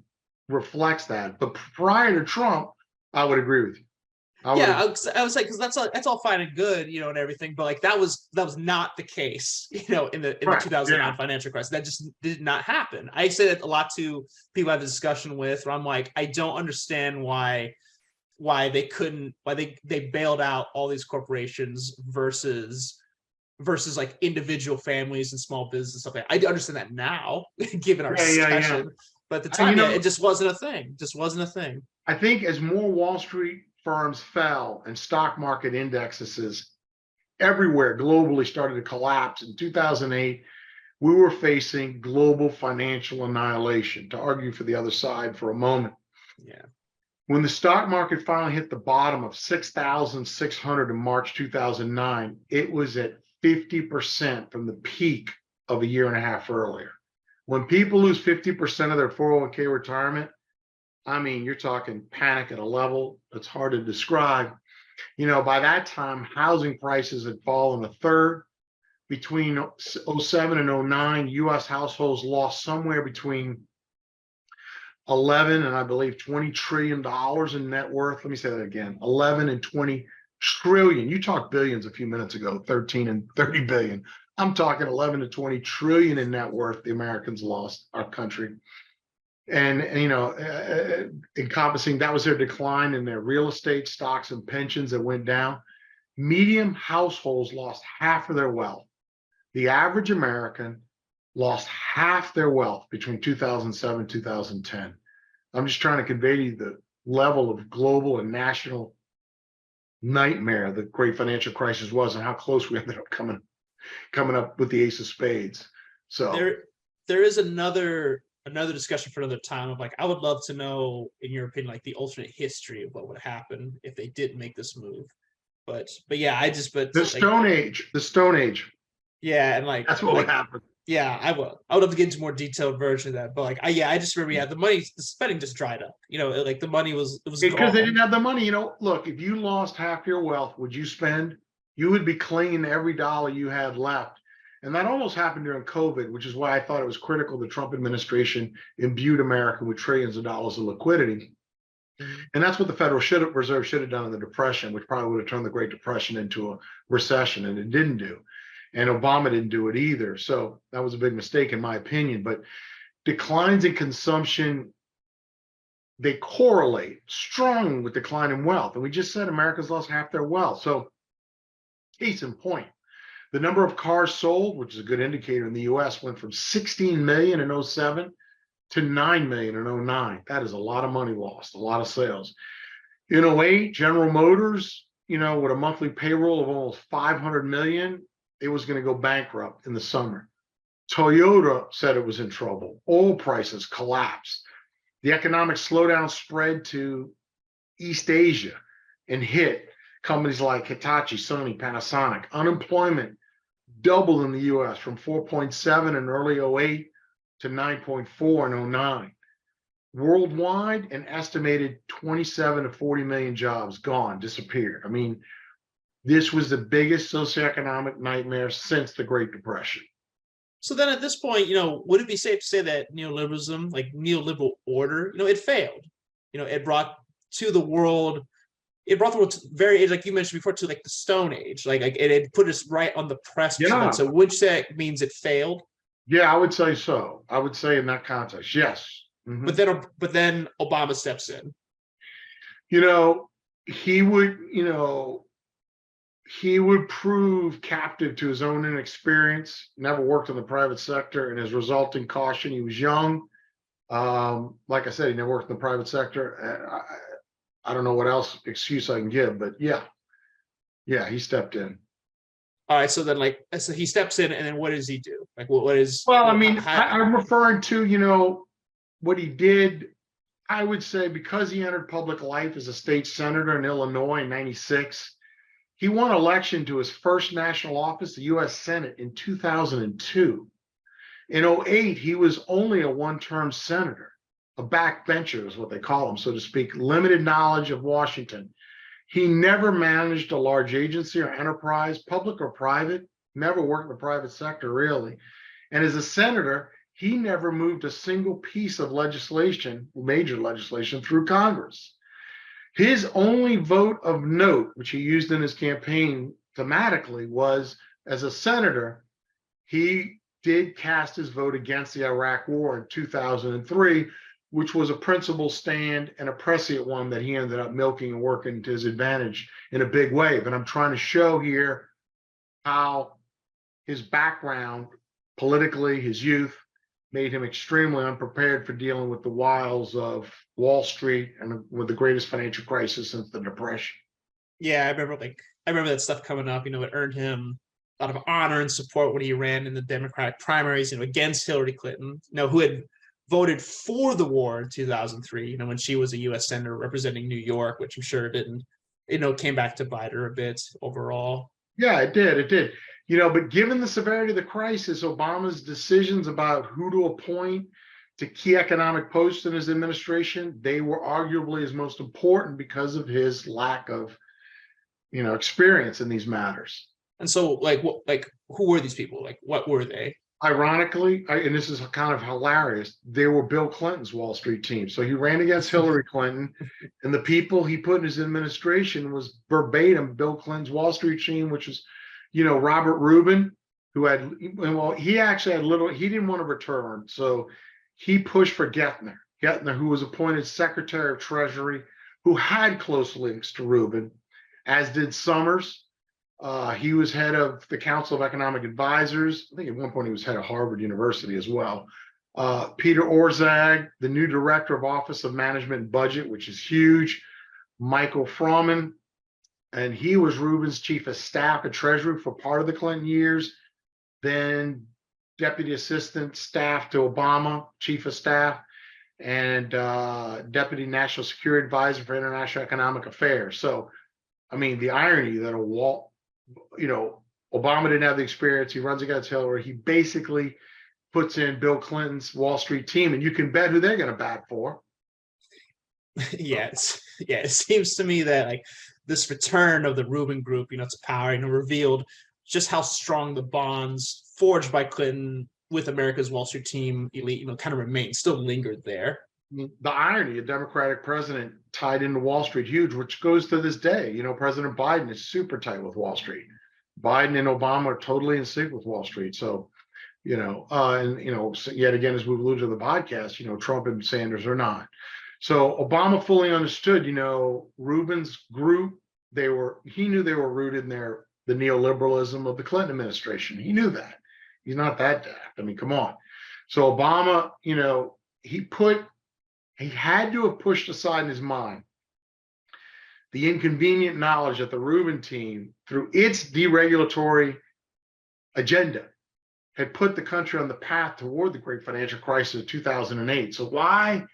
reflects that. But prior to Trump, I would agree with you. I was like, because that's all fine and good, and everything, but that was not the case, in the 2009 financial crisis. That just did not happen. I say that a lot to people I have a discussion with, where I'm like, I don't understand why they bailed out all these corporations versus individual families and small business stuff. I understand that now, given our discussion, but at the time, it just wasn't a thing. I think as more Wall Street firms fell and stock market indexes everywhere globally started to collapse in 2008, we were facing global financial annihilation, to argue for the other side for a moment. Yeah. When the stock market finally hit the bottom of 6,600 in March 2009, it was at 50% from the peak of a year and a half earlier. When people lose 50% of their 401k retirement, I mean, you're talking panic at a level that's hard to describe. By that time, housing prices had fallen a third. Between 07 and 09, US households lost somewhere between 11 and I believe $20 trillion in net worth. Let me say that again, 11 and 20 trillion. You talked billions a few minutes ago, 13 and 30 billion. I'm talking 11 to 20 trillion in net worth the Americans lost, our country. And encompassing, that was their decline in their real estate, stocks, and pensions that went down. Medium households lost half of their wealth. The average American lost half their wealth between 2007 and 2010. I'm just trying to convey to you the level of global and national nightmare the great financial crisis was, and how close we ended up coming up with the ace of spades. So there is another discussion for another time of like, I would love to know, in your opinion, like the alternate history of what would happen if they didn't make this move. But yeah, the Stone Age. Yeah, and like that's what would happen. Yeah, I would love to get into more detailed version of that. But like, I just remember, the spending just dried up. Like the money was because they didn't have the money. Look, if you lost half your wealth, would you spend? You would be clinging to every dollar you had left. And that almost happened during COVID, which is why I thought it was critical the Trump administration imbued America with trillions of dollars of liquidity. And that's what the Federal Reserve should have done in the Depression, which probably would have turned the Great Depression into a recession, and it didn't do. And Obama didn't do it either. So that was a big mistake in my opinion. But declines in consumption, they correlate strongly with decline in wealth. And we just said America's lost half their wealth. So case in point, the number of cars sold, which is a good indicator in the US, went from 16 million in 07 to 9 million in 09. That is a lot of money lost, a lot of sales. In 08, General Motors, with a monthly payroll of almost 500 million, it was going to go bankrupt in the summer. Toyota said it was in trouble. Oil prices collapsed. The economic slowdown spread to East Asia and hit companies like Hitachi, Sony, Panasonic. Unemployment doubled in the US from 4.7 in early 08 to 9.4 in 09. Worldwide, an estimated 27 to 40 million jobs gone, disappeared. I mean, this was the biggest socioeconomic nightmare since the Great Depression. So then at this point, would it be safe to say that neoliberalism, like neoliberal order, it failed? It brought the world very, like you mentioned before, to like the Stone Age. Like it had put us right on the precipice. Yeah. So which that means it failed? Yeah, I would say so. I would say in that context, yes. Mm-hmm. But then Obama steps in. He would prove captive to his own inexperience, never worked in the private sector, and his resulting caution. He was young. Like I said, he never worked in the private sector. I don't know what else excuse I can give, but yeah, he stepped in. All right, so then so he steps in, and then what does he do? Like, what is? Well, I mean, I'm referring to what he did. I would say because he entered public life as a state senator in Illinois in '96. He won election to his first national office, the U.S. Senate, in 2002. In 08, he was only a one-term senator, a backbencher is what they call him, so to speak, limited knowledge of Washington. He never managed a large agency or enterprise, public or private, never worked in the private sector, really. And as a senator, he never moved a single piece of legislation, major legislation, through Congress. His only vote of note, which he used in his campaign thematically, was as a senator, he did cast his vote against the Iraq War in 2003, which was a principled stand and a prescient one that he ended up milking and working to his advantage in a big way. But I'm trying to show here how his background politically, his youth, made him extremely unprepared for dealing with the wiles of Wall Street and with the greatest financial crisis since the Depression. Yeah, I remember that stuff coming up. It earned him a lot of honor and support when he ran in the Democratic primaries, against Hillary Clinton, who had voted for the war in 2003, when she was a U.S. senator representing New York, which I'm sure didn't, came back to bite her a bit overall. Yeah, it did. But given the severity of the crisis, Obama's decisions about who to appoint to key economic posts in his administration, they were arguably his most important because of his lack of, experience in these matters. And so, who were these people? Like, what were they? Ironically, and this is kind of hilarious, they were Bill Clinton's Wall Street team. So he ran against Hillary Clinton, and the people he put in his administration was verbatim Bill Clinton's Wall Street team, which was, Robert Rubin, who had, he actually had he didn't want to return. So he pushed for Geithner, who was appointed Secretary of Treasury, who had close links to Rubin, as did Summers. He was head of the Council of Economic Advisors. I think at one point he was head of Harvard University as well. Peter Orszag, the new director of Office of Management and Budget, which is huge. Michael Froman, and he was Rubin's chief of staff at Treasury for part of the Clinton years. Then deputy assistant staff to Obama, chief of staff, and deputy national security advisor for international economic affairs. So, the irony that Obama didn't have the experience. He runs against Hillary. He basically puts in Bill Clinton's Wall Street team, and you can bet who they're going to bat for. It seems to me that this return of the Rubin group, to power, revealed just how strong the bonds forged by Clinton with America's Wall Street team elite, kind of remained, still lingered there. The irony, a Democratic president tied into Wall Street, huge, which goes to this day. President Biden is super tight with Wall Street. Biden and Obama are totally in sync with Wall Street. So, yet again, as we've alluded to the podcast, Trump and Sanders are not. So Obama fully understood, Rubin's group, he knew they were rooted in the neoliberalism of the Clinton administration. He knew that. He's not that daft. Come on. So Obama, he had to have pushed aside in his mind the inconvenient knowledge that the Rubin team, through its deregulatory agenda, had put the country on the path toward the great financial crisis of 2008. So why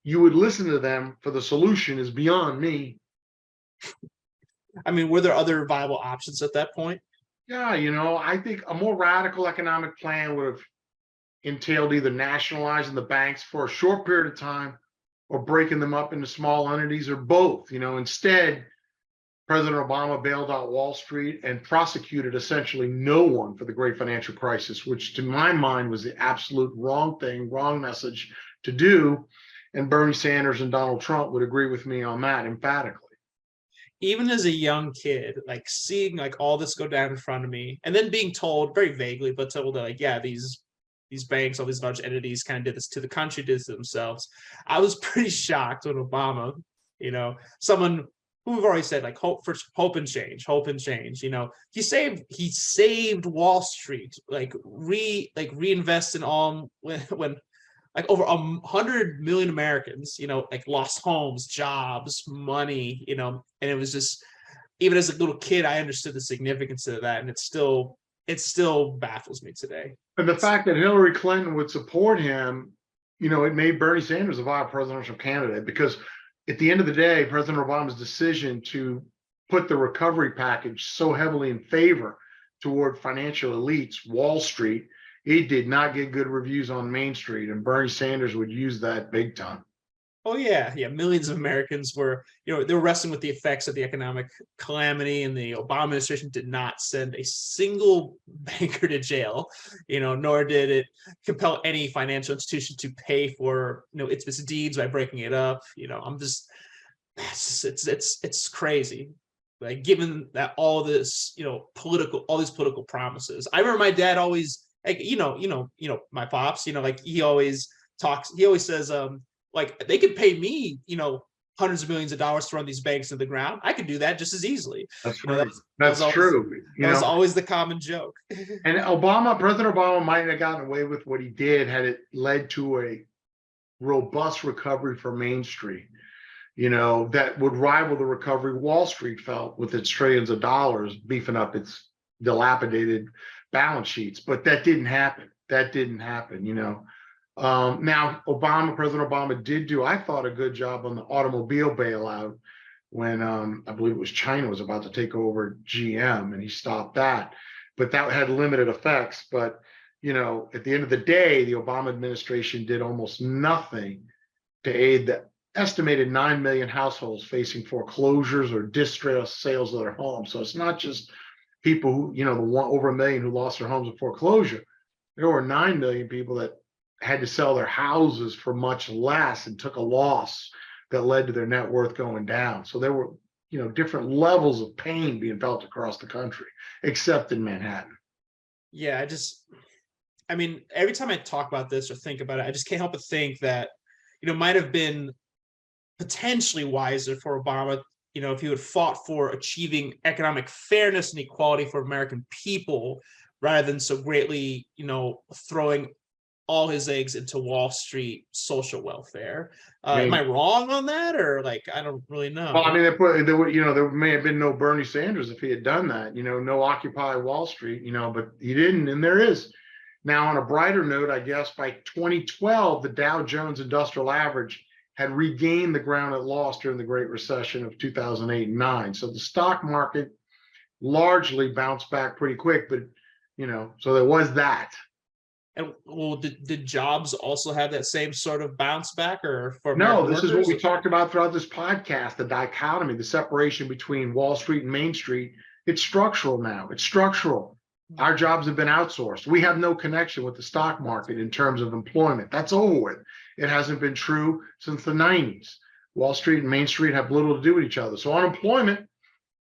you would listen to them for the solution is beyond me. Were there other viable options at that point? Yeah, I think a more radical economic plan would have entailed either nationalizing the banks for a short period of time or breaking them up into small entities, or both. Instead, President Obama bailed out Wall Street and prosecuted essentially no one for the great financial crisis, which to my mind was the absolute wrong thing, wrong message to do. And Bernie Sanders and Donald Trump would agree with me on that emphatically. Even as a young kid, seeing all this go down in front of me, and then being told very vaguely, but told that these banks, all these large entities kind of did this to the country, did this to themselves. I was pretty shocked when Obama, someone who we've already said hope and change. He saved Wall Street, reinvest in all when over 100 million Americans, lost homes, jobs, money, and it was just, even as a little kid, I understood the significance of that, and it still baffles me today. And the fact that Hillary Clinton would support him, it made Bernie Sanders a viable presidential candidate, because at the end of the day, President Obama's decision to put the recovery package so heavily in favor toward financial elites, Wall Street, it did not get good reviews on Main Street, and Bernie Sanders would use that big time. Oh yeah. Millions of Americans were, they're wrestling with the effects of the economic calamity, and the Obama administration did not send a single banker to jail, nor did it compel any financial institution to pay for, its misdeeds by breaking it up. It's crazy. Given that all these political promises. I remember my dad always, my pops, he always says, they could pay me, hundreds of millions of dollars to run these banks into the ground. I could do that just as easily. That's right. That's true. That was always the common joke. And President Obama might have gotten away with what he did had it led to a robust recovery for Main Street, that would rival the recovery Wall Street felt with its trillions of dollars beefing up its dilapidated balance sheets. But that didn't happen. Now, President Obama did do, I thought, a good job on the automobile bailout when I believe it was China was about to take over GM, and he stopped that. but that had limited effects. But, at the end of the day, the Obama administration did almost nothing to aid the estimated 9 million households facing foreclosures or distressed sales of their homes. So it's not just people who, over 1 million who lost their homes in foreclosure. There were 9 million people that had to sell their houses for much less and took a loss that led to their net worth going down. So there were, different levels of pain being felt across the country, except in Manhattan. Yeah, every time I talk about this or think about it, I just can't help but think that, might have been potentially wiser for Obama, if he had fought for achieving economic fairness and equality for American people, rather than so greatly, throwing all his eggs into Wall Street social welfare. Am I wrong on that, or I don't really know? Well, there may have been no Bernie Sanders if he had done that. No Occupy Wall Street. But he didn't, and there is. Now, on a brighter note, I guess by 2012, the Dow Jones Industrial Average had regained the ground it lost during the Great Recession of 2008 and 9. So the stock market largely bounced back pretty quick, but so there was that. And did jobs also have that same sort of bounce back, or for no? American This workers? Is what we talked about throughout this podcast: the dichotomy, the separation between Wall Street and Main Street. It's structural now. It's structural. Our jobs have been outsourced. We have no connection with the stock market in terms of employment. That's over with. It hasn't been true since the 90s. Wall Street and Main Street have little to do with each other. So unemployment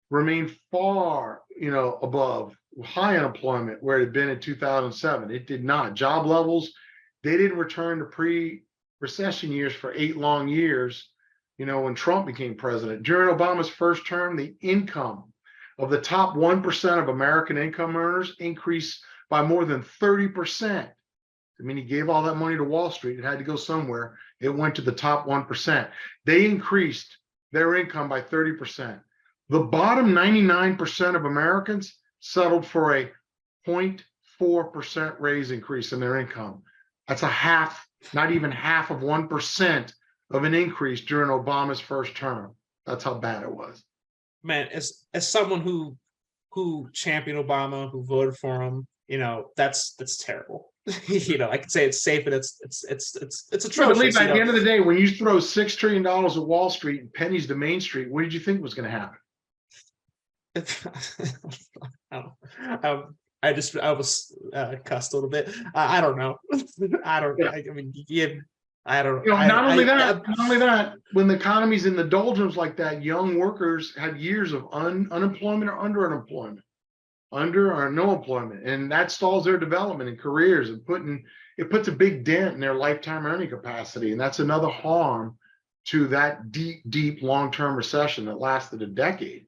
remained far, above high unemployment where it had been in 2007. It did not. Job levels, they didn't return to pre-recession years for 8 long years, when Trump became president. During Obama's first term, the income of the top 1% of American income earners increased by more than 30%. He gave all that money to Wall Street. It had to go somewhere. It went to the top 1%. They increased their income by 30%. The bottom 99% of Americans settled for a 0.4% raise increase in their income. That's a half, not even half of 1% of an increase during Obama's first term. That's how bad it was. Man, as someone who championed Obama, who voted for him, that's terrible. I could say it's safe, but it's atrocious. At the end of the day, when you throw $6 trillion at Wall Street and pennies to Main Street, what did you think was going to happen? I was cussed a little bit. I don't know. I don't. Yeah. I don't. Not only that, when the economy's in the doldrums like that, young workers have years of unemployment or under or no employment, and that stalls their development and careers, and puts a big dent in their lifetime earning capacity, and that's another harm to that deep long-term recession that lasted a decade.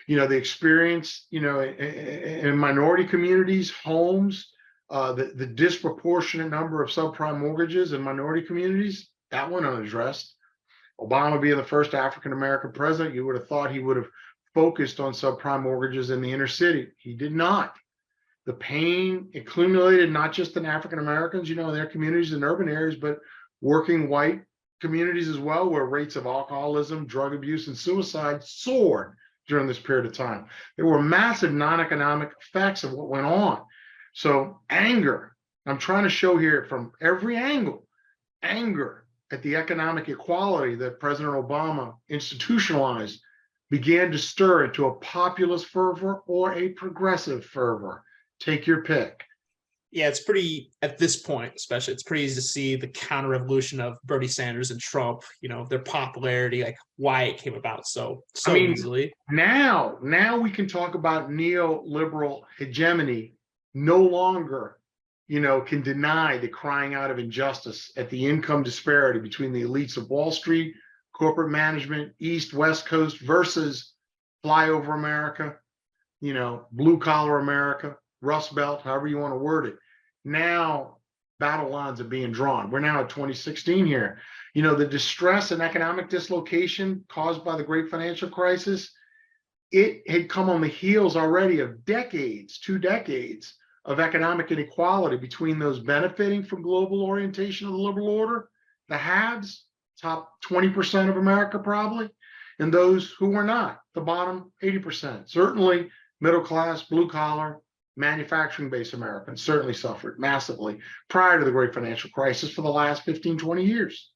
The experience, in minority communities, homes, the disproportionate number of subprime mortgages in minority communities, that went unaddressed. Obama being the first African-American president, you would have thought he would have focused on subprime mortgages in the inner city. He did not. The pain accumulated not just in African-Americans, in their communities in urban areas, but working white communities as well, where rates of alcoholism, drug abuse, and suicide soared during this period of time. There were massive non-economic effects of what went on. So anger, I'm trying to show here from every angle, anger at the economic equality that President Obama institutionalized began to stir into a populist fervor or a progressive fervor. Take your pick. Yeah, it's pretty, at this point especially, it's pretty easy to see the counter-revolution of Bernie Sanders and Trump, their popularity, why it came about so easily. Now we can talk about neoliberal hegemony. No longer, can deny the crying out of injustice at the income disparity between the elites of Wall Street, corporate management, East, West Coast versus flyover America, blue collar America, Rust Belt, however you want to word it. Now battle lines are being drawn. We're now at 2016 here. The distress and economic dislocation caused by the great financial crisis, it had come on the heels already of 2 decades of economic inequality between those benefiting from global orientation of the liberal order, the haves, top 20% of America probably, and those who were not, the bottom 80%. Certainly middle class, blue collar, Manufacturing-based Americans certainly suffered massively prior to the great financial crisis for the last 15, 20 years.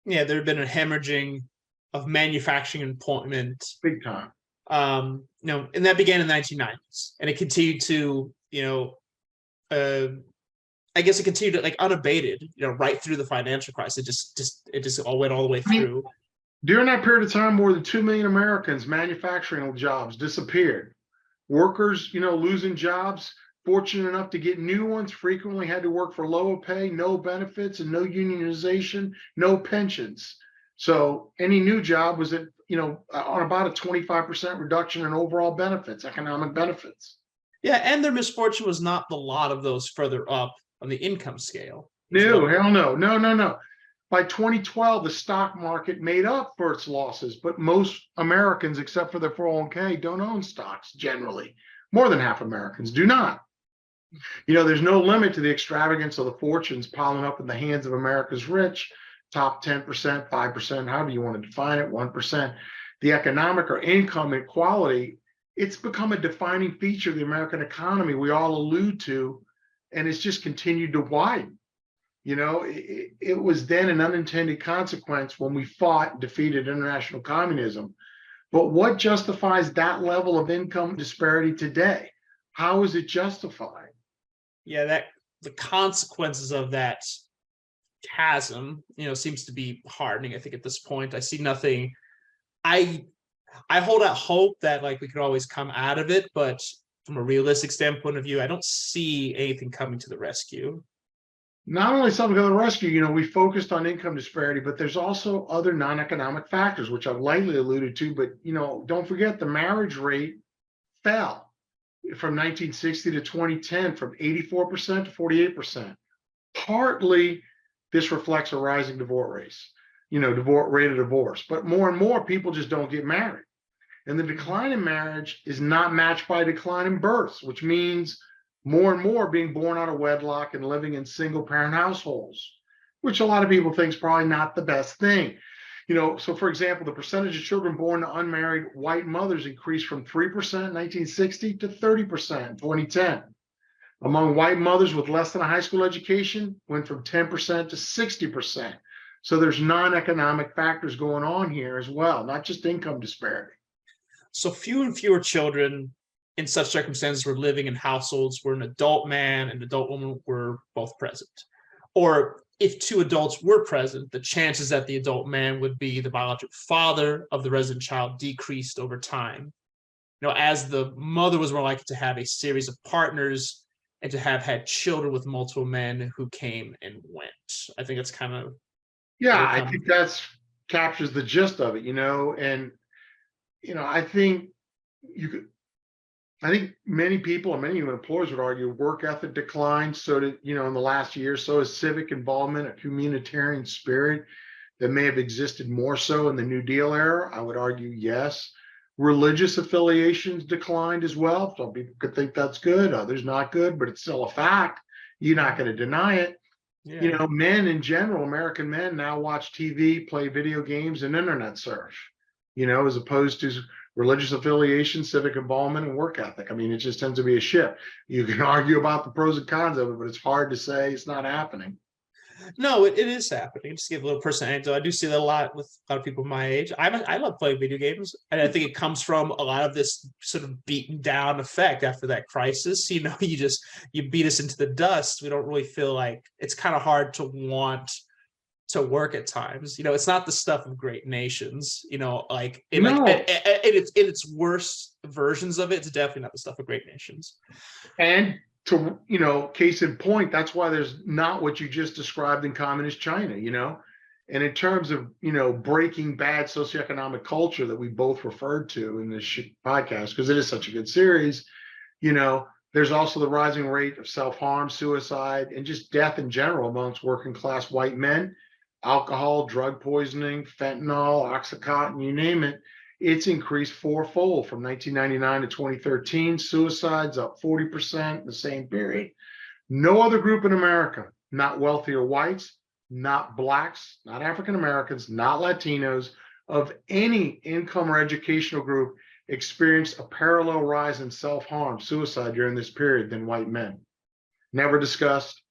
Yeah, there had been a hemorrhaging of manufacturing employment, big time. And that began in the 1990s, and it continued to, I guess it continued to, like, unabated, right through the financial crisis. It just all went all the way through. During that period of time, more than 2 million Americans' manufacturing jobs disappeared. Workers, losing jobs, fortunate enough to get new ones, frequently had to work for lower pay, no benefits, and no unionization, no pensions. So any new job was on about a 25% reduction in overall benefits, economic benefits. Yeah, and their misfortune was not the lot of those further up on the income scale. No, hell no. No. By 2012, the stock market made up for its losses, but most Americans, except for their 401k, don't own stocks generally. More than half Americans do not. There's no limit to the extravagance of the fortunes piling up in the hands of America's rich, top 10%, 5%, however you want to define it, 1%. The economic or income inequality, it's become a defining feature of the American economy we all allude to, and it's just continued to widen. It was then an unintended consequence when we fought and defeated international communism. But what justifies that level of income disparity today? How is it justified? Yeah, the consequences of that chasm, seems to be hardening. I think at this point, I see nothing. I hold out hope that, like, we could always come out of it, but from a realistic standpoint of view, I don't see anything coming to the rescue. Not only something to the rescue, we focused on income disparity, but there's also other non-economic factors, which I've lightly alluded to. But, don't forget the marriage rate fell from 1960 to 2010 from 84% to 48%. Partly this reflects a rising divorce rate of divorce, but more and more people just don't get married. And the decline in marriage is not matched by a decline in births, which means more and more being born out of wedlock and living in single parent households, which a lot of people think is probably not the best thing. So for example, the percentage of children born to unmarried white mothers increased from 3% in 1960 to 30% in 2010. Among white mothers with less than a high school education, went from 10% to 60%. So there's non-economic factors going on here as well, not just income disparity. So fewer and fewer children in such circumstances were living in households where an adult man and an adult woman were both present. Or if two adults were present, the chances that the adult man would be the biological father of the resident child decreased over time. As the mother was more likely to have a series of partners and to have had children with multiple men who came and went. I think it's kind of... Yeah, I think that's captures the gist of it, and, I think many people and many employers would argue work ethic declined. So did, in the last year, so is civic involvement, a communitarian spirit that may have existed more so in the New Deal era. I would argue yes. Religious affiliations declined as well. Some people could think that's good, others not good, but it's still a fact. You're not going to deny it. Yeah. Men in general, American men now watch TV, play video games, and internet surf, as opposed to religious affiliation, civic involvement, and work ethic. I mean, it just tends to be a shift. You can argue about the pros and cons of it, but it's hard to say it's not happening. No, it is happening. Just to give a little personal anecdote, I do see that a lot with a lot of people my age. I love playing video games, and I think it comes from a lot of this sort of beaten down effect after that crisis. You beat us into the dust. We don't really feel like it's kind of hard to want to work at times. It's not the stuff of great nations. In its worst versions of it, it's definitely not the stuff of great nations. And to case in point, that's why there's not what you just described in communist China. And in terms of breaking bad socioeconomic culture that we both referred to in this podcast, because it is such a good series, there's also the rising rate of self-harm, suicide, and just death in general amongst working class white men. Alcohol, drug poisoning, fentanyl, Oxycontin, you name it, it's increased fourfold from 1999 to 2013. Suicides up 40% in the same period. No other group in America, not wealthier whites, not blacks, not African Americans, not Latinos, of any income or educational group, experienced a parallel rise in self-harm, suicide during this period than white men. Never discussed.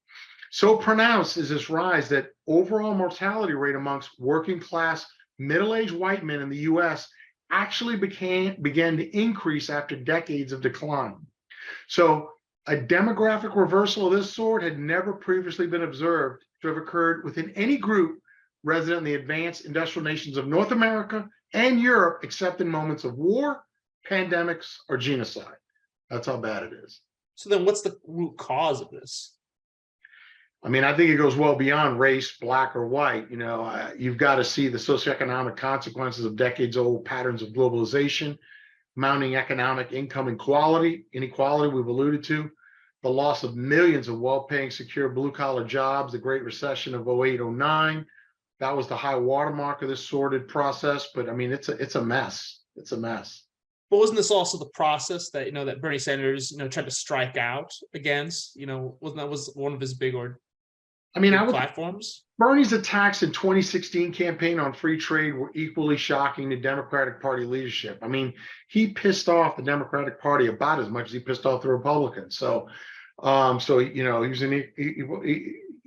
So pronounced is this rise that overall mortality rate amongst working class middle-aged white men in the US actually began to increase after decades of decline. So a demographic reversal of this sort had never previously been observed to have occurred within any group resident in the advanced industrial nations of North America and Europe, except in moments of war, pandemics, or genocide. That's how bad it is. So then what's the root cause of this? I mean, I think it goes well beyond race, black or white. You've got to see the socioeconomic consequences of decades-old patterns of globalization, mounting economic income inequality we've alluded to, the loss of millions of well-paying, secure blue-collar jobs, the Great Recession of 08-09. That was the high watermark of this sordid process. But I mean, it's a mess. It's a mess. But wasn't this also the process that that Bernie Sanders tried to strike out against? Wasn't that was one of his big platforms? Bernie's attacks in 2016 campaign on free trade were equally shocking to Democratic Party leadership. I mean, he pissed off the Democratic Party about as much as he pissed off the Republicans. So,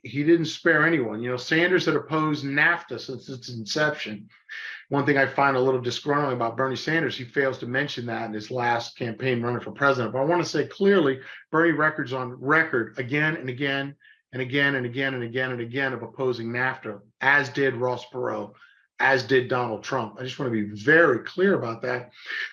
he didn't spare anyone. Sanders had opposed NAFTA since its inception. One thing I find a little disgruntled about Bernie Sanders, he fails to mention that in his last campaign running for president. But I want to say clearly, Bernie record's on record again and again and again and again and again and again of opposing NAFTA, as did Ross Perot, as did Donald Trump. I just want to be very clear about that.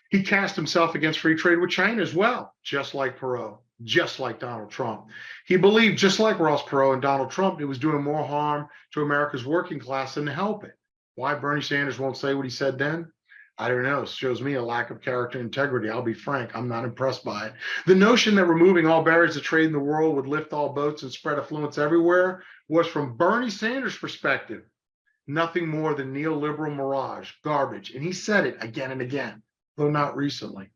He cast himself against free trade with China as well, just like Perot, just like Donald Trump. He believed, just like Ross Perot and Donald Trump, it was doing more harm to America's working class than to help it. Why Bernie Sanders won't say what he said then? I don't know. It shows me a lack of character and integrity. I'll be frank. I'm not impressed by it. The notion that removing all barriers to trade in the world would lift all boats and spread affluence everywhere was, from Bernie Sanders' perspective, nothing more than neoliberal mirage, garbage. And he said it again and again, though not recently.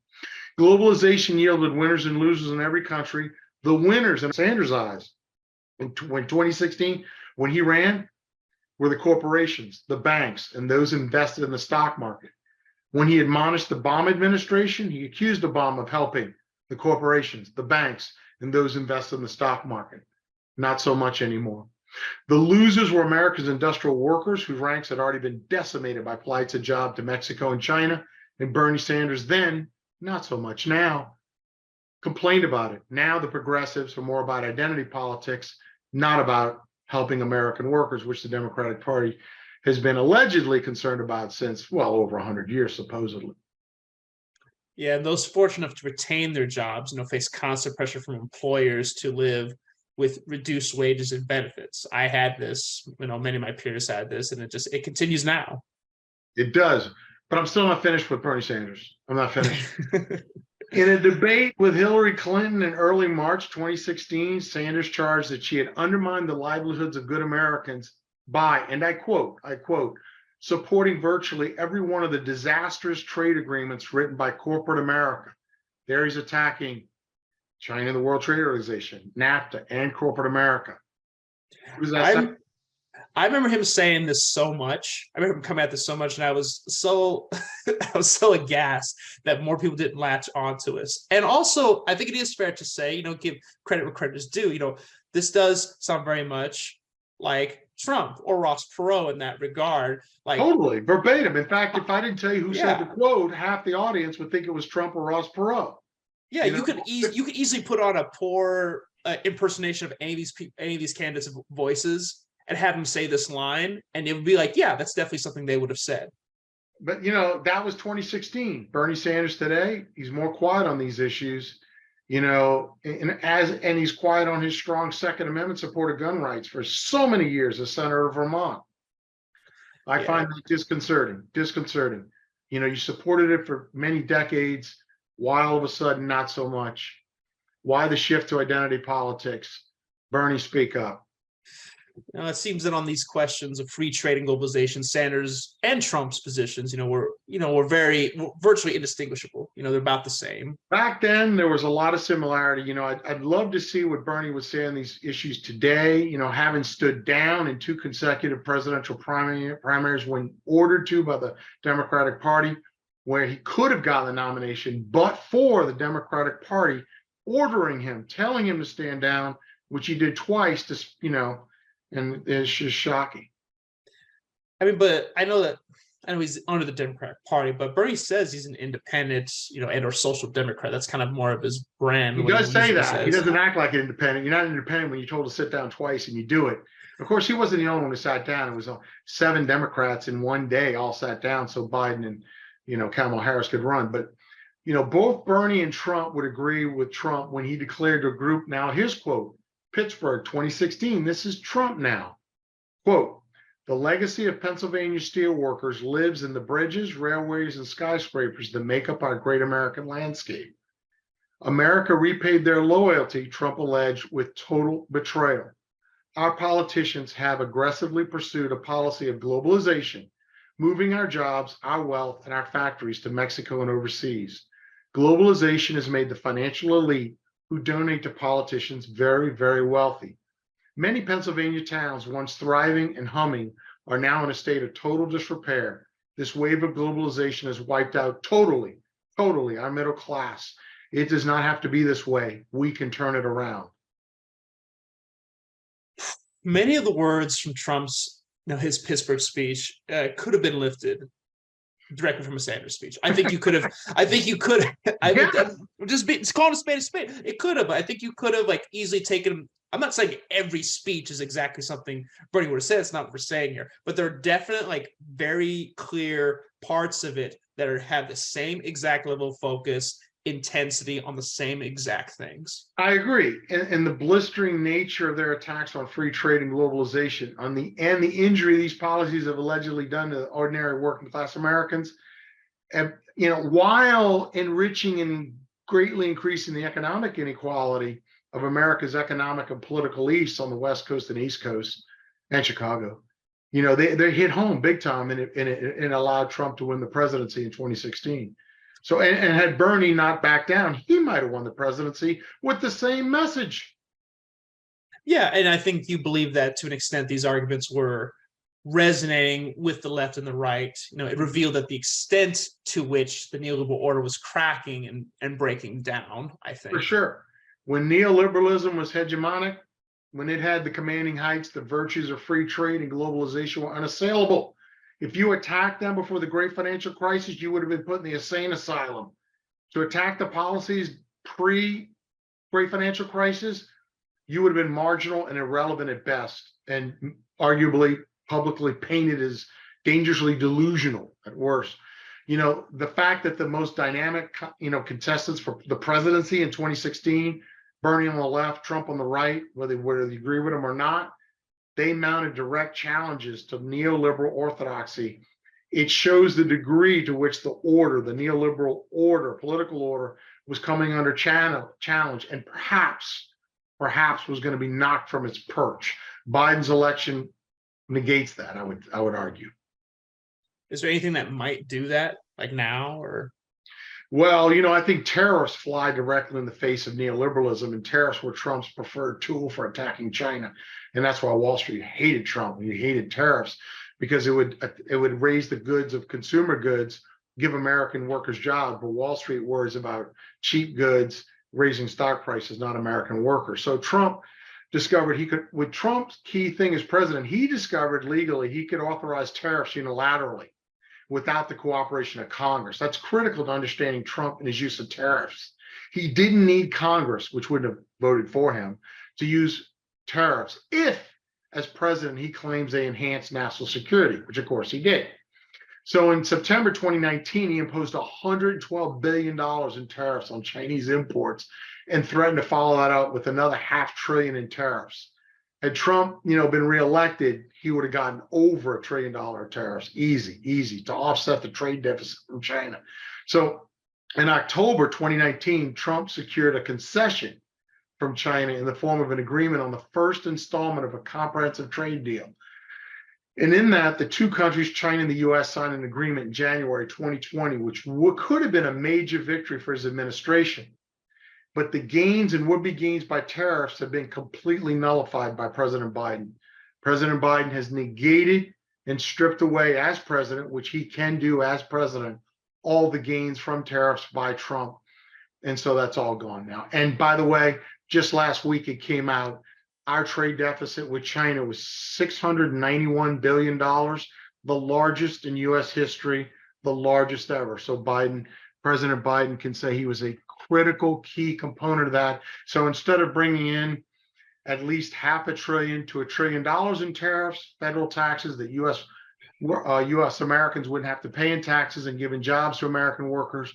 Globalization yielded winners and losers in every country. The winners, in Sanders' eyes, in 2016, when he ran, were the corporations, the banks, and those invested in the stock market. When he admonished the Obama administration, he accused Obama of helping the corporations, the banks, and those invested in the stock market. Not so much anymore. The losers were America's industrial workers, whose ranks had already been decimated by flights of jobs to Mexico and China, and Bernie Sanders then, not so much now, complained about it. Now the progressives are more about identity politics, not about helping American workers, which the Democratic Party has been allegedly concerned about since, well, over 100 years, supposedly. Yeah, and those fortunate enough to retain their jobs, face constant pressure from employers to live with reduced wages and benefits. I had this, many of my peers had this, and it continues now. It does, but I'm still not finished with Bernie Sanders. I'm not finished. In a debate with Hillary Clinton in early March 2016, Sanders charged that she had undermined the livelihoods of good Americans by, and I quote, supporting virtually every one of the disastrous trade agreements written by corporate America. There he's attacking China, the World Trade Organization, NAFTA, and corporate America. I remember him saying this so much. I remember him coming at this so much, and I was so aghast that more people didn't latch onto us. And also, I think it is fair to say, give credit where credit is due. This does sound very much like Trump or Ross Perot in that regard. Like, totally verbatim. In fact, if I didn't tell you who said the quote, half the audience would think it was Trump or Ross Perot. Yeah, you could easily put on a poor impersonation of any of these candidates' voices and have them say this line, and it would be like, yeah, that's definitely something they would have said. But that was 2016. Bernie Sanders today, he's more quiet on these issues, and he's quiet on his strong Second Amendment support of gun rights for so many years as senator of Vermont. I find that disconcerting. You supported it for many decades. Why all of a sudden not so much? Why the shift to identity politics? Bernie, speak up. It seems that on these questions of free trade and globalization, Sanders and Trump's positions, were virtually indistinguishable. They're about the same. Back then, there was a lot of similarity. I'd love to see what Bernie would say on these issues today. Having stood down in 2 consecutive presidential primaries when ordered to by the Democratic Party, where he could have gotten the nomination, but for the Democratic Party ordering him, telling him to stand down, which he did twice, to, and it's just shocking. I mean, but I know he's under the Democratic Party, but Bernie says he's an independent, and or social democrat. That's kind of more of his brand. He does say that. He doesn't act like an independent. You're not independent when you're told to sit down twice and you do it. Of course, he wasn't the only one who sat down. It was 7 Democrats in one day all sat down so Biden and, Kamala Harris could run. But, both Bernie and Trump would agree with Trump when he declared to a group. Now, his quote, Pittsburgh, 2016, this is Trump now. Quote, "The legacy of Pennsylvania steelworkers lives in the bridges, railways, and skyscrapers that make up our great American landscape. America repaid their loyalty," Trump alleged, "with total betrayal. Our politicians have aggressively pursued a policy of globalization, moving our jobs, our wealth, and our factories to Mexico and overseas. Globalization has made the financial elite who donate to politicians very, very wealthy. Many Pennsylvania towns, once thriving and humming, are now in a state of total disrepair. This wave of globalization has wiped out totally our middle class. It does not have to be this way. We can turn it around." Many of the words from Trump's, his Pittsburgh speech could have been lifted directly from a Sanders speech. I think you could have. It's called a spade a spade. It could have. I think you could have easily taken. I'm not saying every speech is exactly something Bernie would have said. It's not what we're saying here, but there are definite very clear parts of it that have the same exact level of focus, intensity on the same exact things. I agree. And the blistering nature of their attacks on free trade and globalization, and the injury these policies have allegedly done to ordinary working class Americans, and, while enriching and greatly increasing the economic inequality of America's economic and political east on the West Coast and East Coast and Chicago, they hit home big time, and it allowed Trump to win the presidency in 2016. So, and had Bernie not backed down, he might have won the presidency with the same message. Yeah, and I think you believe that to an extent these arguments were resonating with the left and the right. It revealed that the extent to which the neoliberal order was cracking and breaking down, I think. For sure. When neoliberalism was hegemonic, when it had the commanding heights, the virtues of free trade and globalization were unassailable. If you attacked them before the great financial crisis, you would have been put in the insane asylum. To attack the policies pre-great financial crisis, you would have been marginal and irrelevant at best, and arguably publicly painted as dangerously delusional at worst. The fact that the most dynamic, contestants for the presidency in 2016, Bernie on the left, Trump on the right, whether you agree with them or not, they mounted direct challenges to neoliberal orthodoxy. It shows the degree to which the neoliberal order, political order, was coming under challenge, and perhaps was going to be knocked from its perch. Biden's election negates that, I would argue. Is there anything that might do that, now, or? Well, I think tariffs fly directly in the face of neoliberalism, and tariffs were Trump's preferred tool for attacking China. And that's why Wall Street hated Trump. He hated tariffs because it would raise the goods of consumer goods, give American workers jobs, but Wall Street worries about cheap goods, raising stock prices, not American workers. So Trump discovered with Trump's key thing as president, he discovered legally he could authorize tariffs unilaterally without the cooperation of Congress. That's critical to understanding Trump and his use of tariffs. He didn't need Congress, which wouldn't have voted for him, to use tariffs if, as president, he claims they enhance national security, which of course he did. So in September 2019, he imposed $112 billion in tariffs on Chinese imports and threatened to follow that up with another $500 billion in tariffs. Had Trump, been reelected, he would have gotten over $1 trillion of tariffs, easy to offset the trade deficit from China. So in October 2019, Trump secured a concession from China in the form of an agreement on the first installment of a comprehensive trade deal. And in that, the two countries, China and the US, signed an agreement in January 2020, which could have been a major victory for his administration. But the gains and would-be gains by tariffs have been completely nullified by President Biden. President Biden has negated and stripped away as president, which he can do as president, all the gains from tariffs by Trump. And so that's all gone now. And by the way, just last week it came out, our trade deficit with China was $691 billion, the largest in US history, the largest ever. So President Biden can say he was a critical key component of that. So instead of bringing in at least $500 billion to $1 trillion in tariffs, federal taxes that US Americans wouldn't have to pay in taxes and giving jobs to American workers,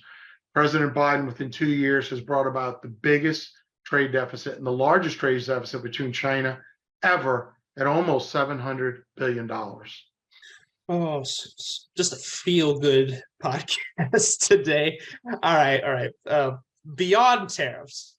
President Biden within 2 years has brought about the biggest trade deficit and the largest trade deficit between China ever at almost $700 billion. Oh, just a feel-good podcast today. All right. Beyond tariffs,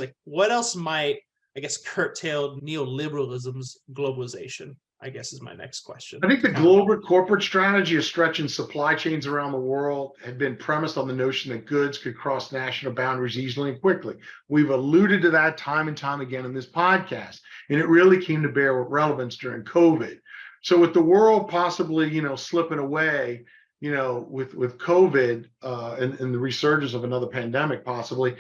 like what else might, I guess, curtail neoliberalism's globalization, I guess, is my next question. I think the global corporate strategy of stretching supply chains around the world had been premised on the notion that goods could cross national boundaries easily and quickly. We've alluded to that time and time again in this podcast, and it really came to bear with relevance during COVID. So with the world possibly, slipping away, with COVID and the resurgence of another pandemic possibly,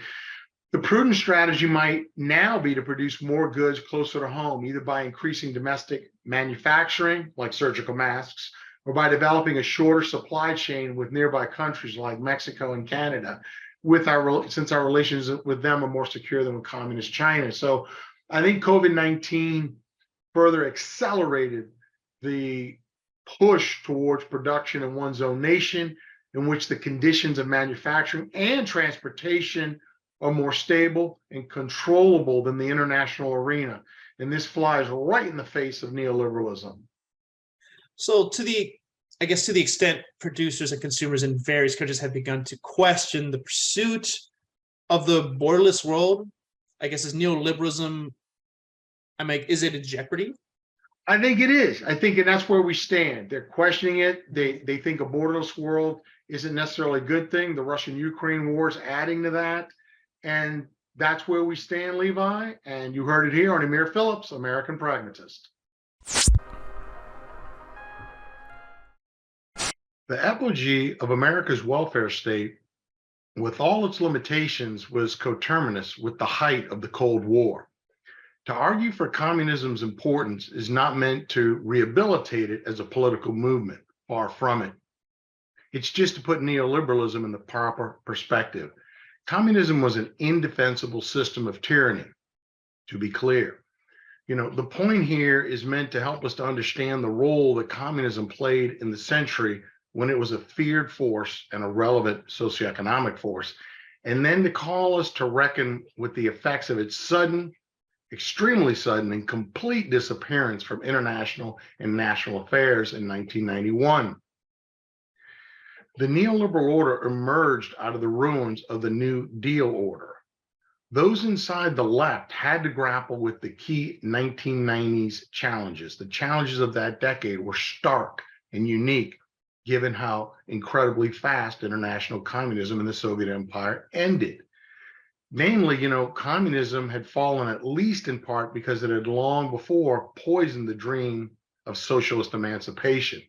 the prudent strategy might now be to produce more goods closer to home, either by increasing domestic manufacturing, like surgical masks, or by developing a shorter supply chain with nearby countries like Mexico and Canada, since our relations with them are more secure than with communist China. So I think COVID-19 further accelerated the push towards production in one's own nation, in which the conditions of manufacturing and transportation are more stable and controllable than the international arena. And this flies right in the face of neoliberalism. So to the extent producers and consumers in various countries have begun to question the pursuit of the borderless world, I guess, is neoliberalism, is it in jeopardy? I think it is. I think that's where we stand. They're questioning it. They think a borderless world isn't necessarily a good thing. The Russian-Ukraine war is adding to that. And that's where we stand, Levi. And you heard it here on Emir Phillips, American Pragmatist. The apogee of America's welfare state, with all its limitations, was coterminous with the height of the Cold War. To argue for communism's importance is not meant to rehabilitate it as a political movement, far from it. It's just to put neoliberalism in the proper perspective. Communism was an indefensible system of tyranny, to be clear. The point here is meant to help us to understand the role that communism played in the century when it was a feared force and a relevant socioeconomic force, and then to call us to reckon with the effects of its extremely sudden and complete disappearance from international and national affairs in 1991. The neoliberal order emerged out of the ruins of the New Deal order. Those inside the left had to grapple with the key 1990s challenges. The challenges of that decade were stark and unique, given how incredibly fast international communism in the Soviet Empire ended. Namely, communism had fallen at least in part because it had long before poisoned the dream of socialist emancipation.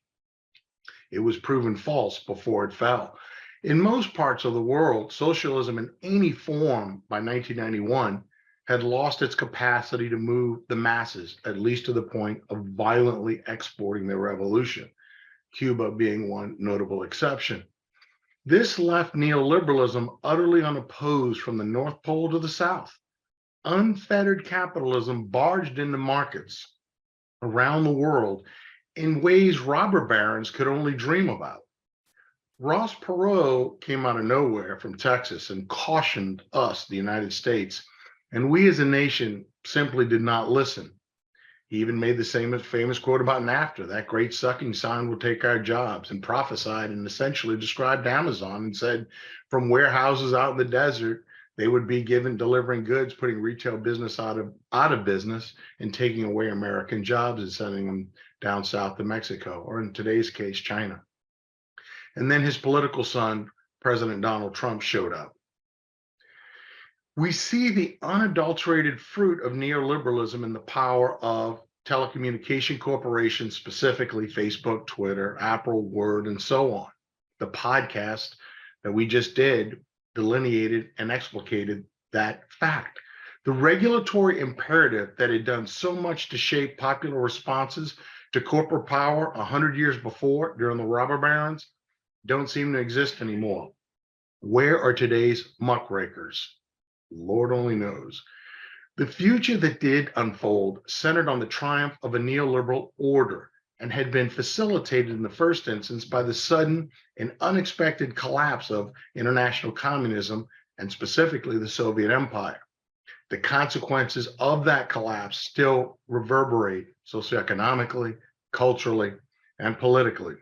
It was proven false before it fell. In most parts of the world, socialism in any form by 1991 had lost its capacity to move the masses, at least to the point of violently exporting their revolution, Cuba being one notable exception. This left neoliberalism utterly unopposed from the North Pole to the South. Unfettered capitalism barged into markets around the world in ways robber barons could only dream about. Ross Perot came out of nowhere from Texas and cautioned us, the United States, and we as a nation simply did not listen. He even made the same famous quote about NAFTA, that great sucking sound will take our jobs, and prophesied and essentially described Amazon and said from warehouses out in the desert, they would be delivering goods, putting retail business out of business and taking away American jobs and sending them down south to Mexico, or in today's case, China. And then his political son, President Donald Trump, showed up. We see the unadulterated fruit of neoliberalism in the power of telecommunication corporations, specifically Facebook, Twitter, Apple, Word, and so on. The podcast that we just did delineated and explicated that fact. The regulatory imperative that had done so much to shape popular responses to corporate power 100 years before during the robber barons don't seem to exist anymore. Where are today's muckrakers? Lord only knows. The future that did unfold centered on the triumph of a neoliberal order and had been facilitated in the first instance by the sudden and unexpected collapse of international communism and specifically the Soviet Empire. The consequences of that collapse still reverberate socioeconomically, culturally, and politically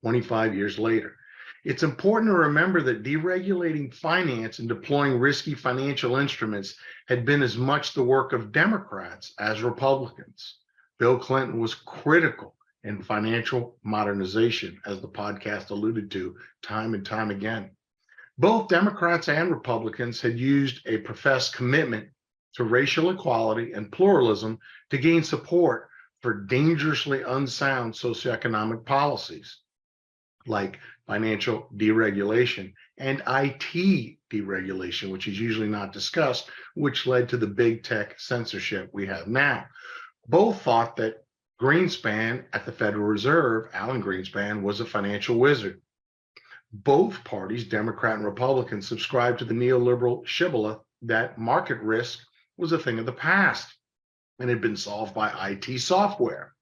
25 years later. It's important to remember that deregulating finance and deploying risky financial instruments had been as much the work of Democrats as Republicans. Bill Clinton was critical in financial modernization, as the podcast alluded to time and time again. Both Democrats and Republicans had used a professed commitment to racial equality and pluralism to gain support for dangerously unsound socioeconomic policies, like financial deregulation and IT deregulation, which is usually not discussed, which led to the big tech censorship we have now. Both thought that Greenspan at the Federal Reserve, Alan Greenspan, was a financial wizard. Both parties, Democrat and Republican, subscribed to the neoliberal shibboleth that market risk was a thing of the past and had been solved by IT software.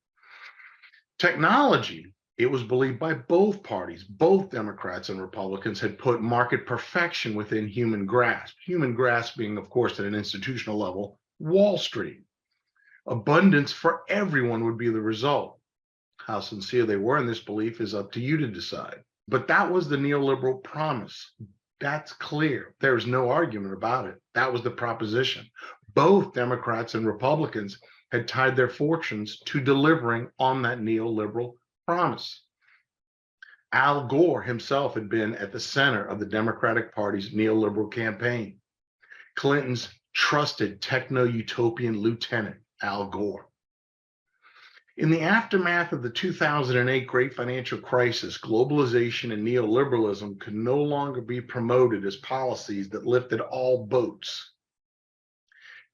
Technology, it was believed by both parties, both Democrats and Republicans, had put market perfection within human grasp being, of course, at an institutional level, Wall Street. Abundance for everyone would be the result. How sincere they were in this belief is up to you to decide. But that was the neoliberal promise. That's clear. There's no argument about it. That was the proposition. Both Democrats and Republicans had tied their fortunes to delivering on that neoliberal promise. Al Gore himself had been at the center of the Democratic Party's neoliberal campaign. Clinton's trusted techno-utopian lieutenant, Al Gore. In the aftermath of the 2008 great financial crisis, globalization and neoliberalism could no longer be promoted as policies that lifted all boats.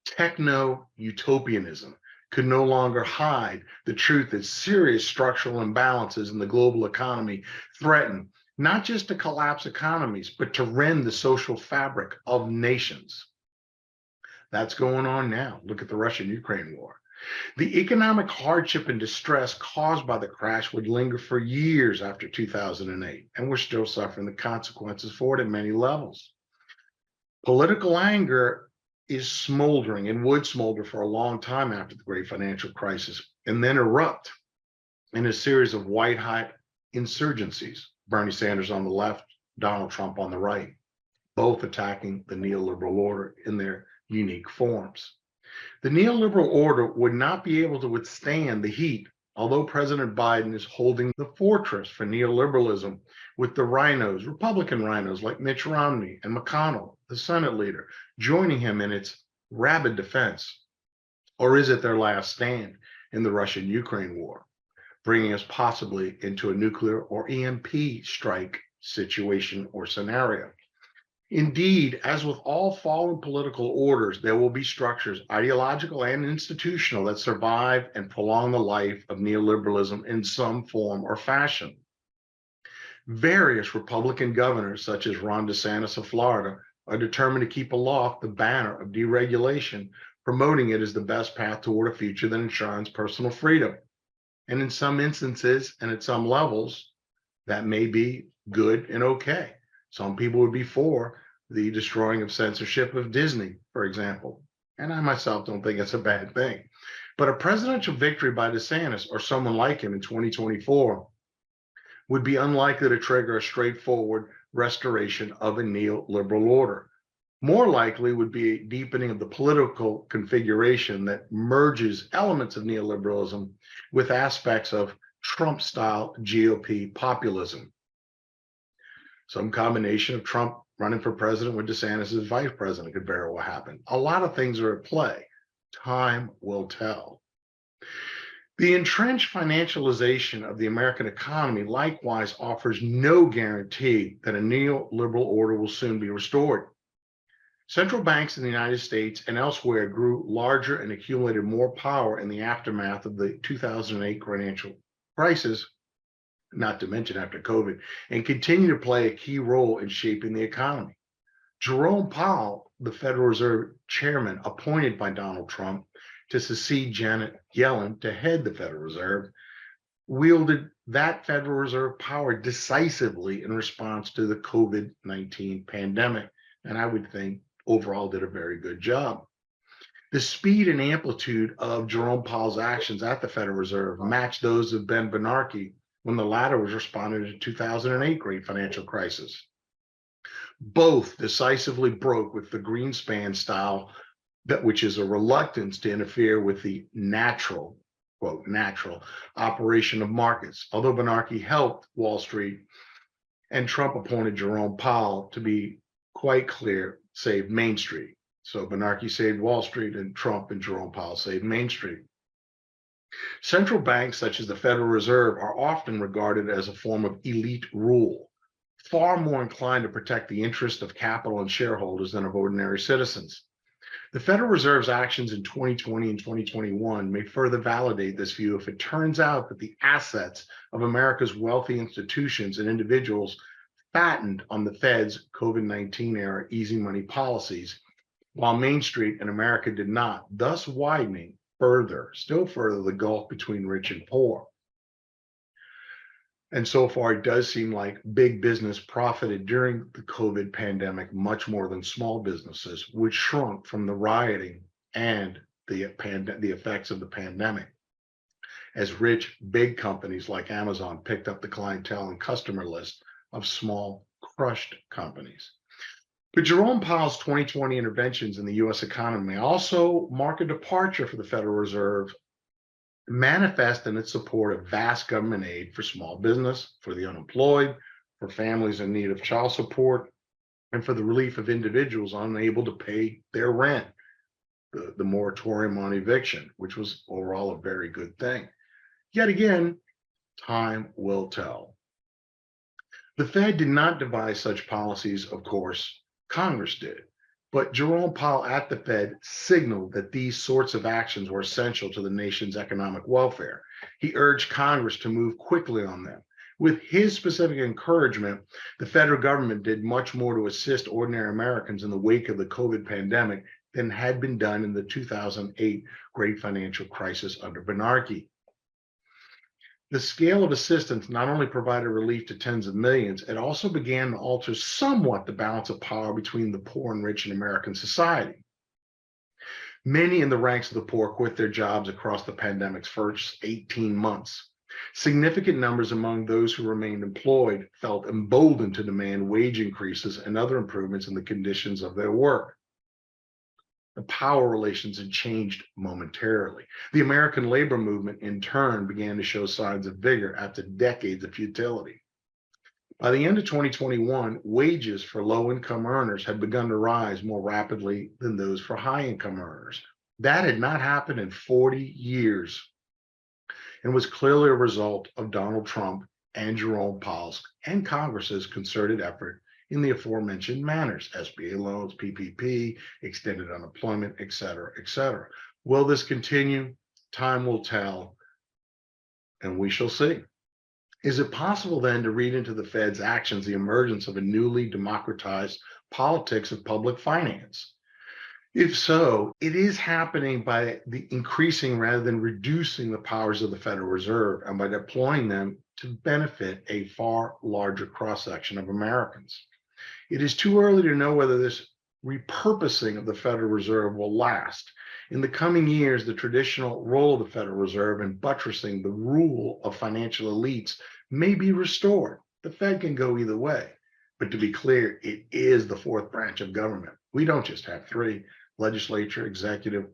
Techno-utopianism could no longer hide the truth that serious structural imbalances in the global economy threaten not just to collapse economies, but to rend the social fabric of nations. That's going on now. Look at the Russian-Ukraine war. The economic hardship and distress caused by the crash would linger for years after 2008, and we're still suffering the consequences for it at many levels. Political anger is smoldering and would smolder for a long time after the great financial crisis, and then erupt in a series of white-hot insurgencies. Bernie Sanders on the left, Donald Trump on the right, both attacking the neoliberal order in their unique forms. The neoliberal order would not be able to withstand the heat, although President Biden is holding the fortress for neoliberalism with the rhinos, Republican rhinos like Mitch Romney and McConnell, the Senate leader, joining him in its rabid defense. Or is it their last stand in the Russian-Ukraine war, bringing us possibly into a nuclear or EMP strike situation or scenario? Indeed, as with all fallen political orders, there will be structures, ideological and institutional, that survive and prolong the life of neoliberalism in some form or fashion. Various Republican governors, such as Ron DeSantis of Florida, are determined to keep aloft the banner of deregulation, promoting it as the best path toward a future that enshrines personal freedom. And in some instances and at some levels, that may be good and okay. Some people would be for the destroying of censorship of Disney, for example. And I myself don't think it's a bad thing. But a presidential victory by DeSantis or someone like him in 2024 would be unlikely to trigger a straightforward restoration of a neoliberal order. More likely would be a deepening of the political configuration that merges elements of neoliberalism with aspects of Trump-style GOP populism. Some combination of Trump running for president with DeSantis as vice president could very well happen. A lot of things are at play. Time will tell. The entrenched financialization of the American economy likewise offers no guarantee that a neoliberal order will soon be restored. Central banks in the United States and elsewhere grew larger and accumulated more power in the aftermath of the 2008 financial crisis, not to mention after COVID, and continue to play a key role in shaping the economy. Jerome Powell, the Federal Reserve chairman appointed by Donald Trump to succeed Janet Yellen to head the Federal Reserve, wielded that Federal Reserve power decisively in response to the COVID-19 pandemic, and I would think overall did a very good job. The speed and amplitude of Jerome Powell's actions at the Federal Reserve matched those of Ben Bernanke when the latter was responding to the 2008 great financial crisis. Both decisively broke with the Greenspan style, which is a reluctance to interfere with the natural, quote, natural operation of markets. Although Bernanke helped Wall Street and Trump appointed Jerome Powell to be quite clear, saved Main Street. So Bernanke saved Wall Street and Trump and Jerome Powell saved Main Street. Central banks such as the Federal Reserve are often regarded as a form of elite rule, far more inclined to protect the interest of capital and shareholders than of ordinary citizens. The Federal Reserve's actions in 2020 and 2021 may further validate this view if it turns out that the assets of America's wealthy institutions and individuals fattened on the Fed's COVID-19 era easy money policies, while Main Street and America did not, thus widening still further, the gulf between rich and poor. And so far, it does seem like big business profited during the COVID pandemic much more than small businesses, which shrunk from the rioting and the effects of the pandemic, as rich big companies like Amazon picked up the clientele and customer list of small crushed companies. But Jerome Powell's 2020 interventions in the U.S. economy also mark a departure for the Federal Reserve, manifest in its support of vast government aid for small business, for the unemployed, for families in need of child support, and for the relief of individuals unable to pay their rent, the moratorium on eviction, which was overall a very good thing. Yet again, time will tell. The Fed did not devise such policies, of course, Congress did. But Jerome Powell at the Fed signaled that these sorts of actions were essential to the nation's economic welfare. He urged Congress to move quickly on them. With his specific encouragement, the federal government did much more to assist ordinary Americans in the wake of the COVID pandemic than had been done in the 2008 great financial crisis under Bernanke. The scale of assistance not only provided relief to tens of millions, it also began to alter somewhat the balance of power between the poor and rich in American society. Many in the ranks of the poor quit their jobs across the pandemic's first 18 months. Significant numbers among those who remained employed felt emboldened to demand wage increases and other improvements in the conditions of their work. The power relations had changed momentarily. The American labor movement, in turn, began to show signs of vigor after decades of futility. By the end of 2021, wages for low-income earners had begun to rise more rapidly than those for high-income earners. That had not happened in 40 years and was clearly a result of Donald Trump and Jerome Powell's and Congress's concerted effort in the aforementioned manners: SBA loans, PPP, extended unemployment, et cetera, et cetera. Will this continue? Time will tell, and we shall see. Is it possible then to read into the Fed's actions the emergence of a newly democratized politics of public finance? If so, it is happening by the increasing rather than reducing the powers of the Federal Reserve and by deploying them to benefit a far larger cross-section of Americans. It is too early to know whether this repurposing of the Federal Reserve will last. In the coming years, the traditional role of the Federal Reserve in buttressing the rule of financial elites may be restored. The Fed can go either way. But to be clear, it is the fourth branch of government. We don't just have three: legislature, executive,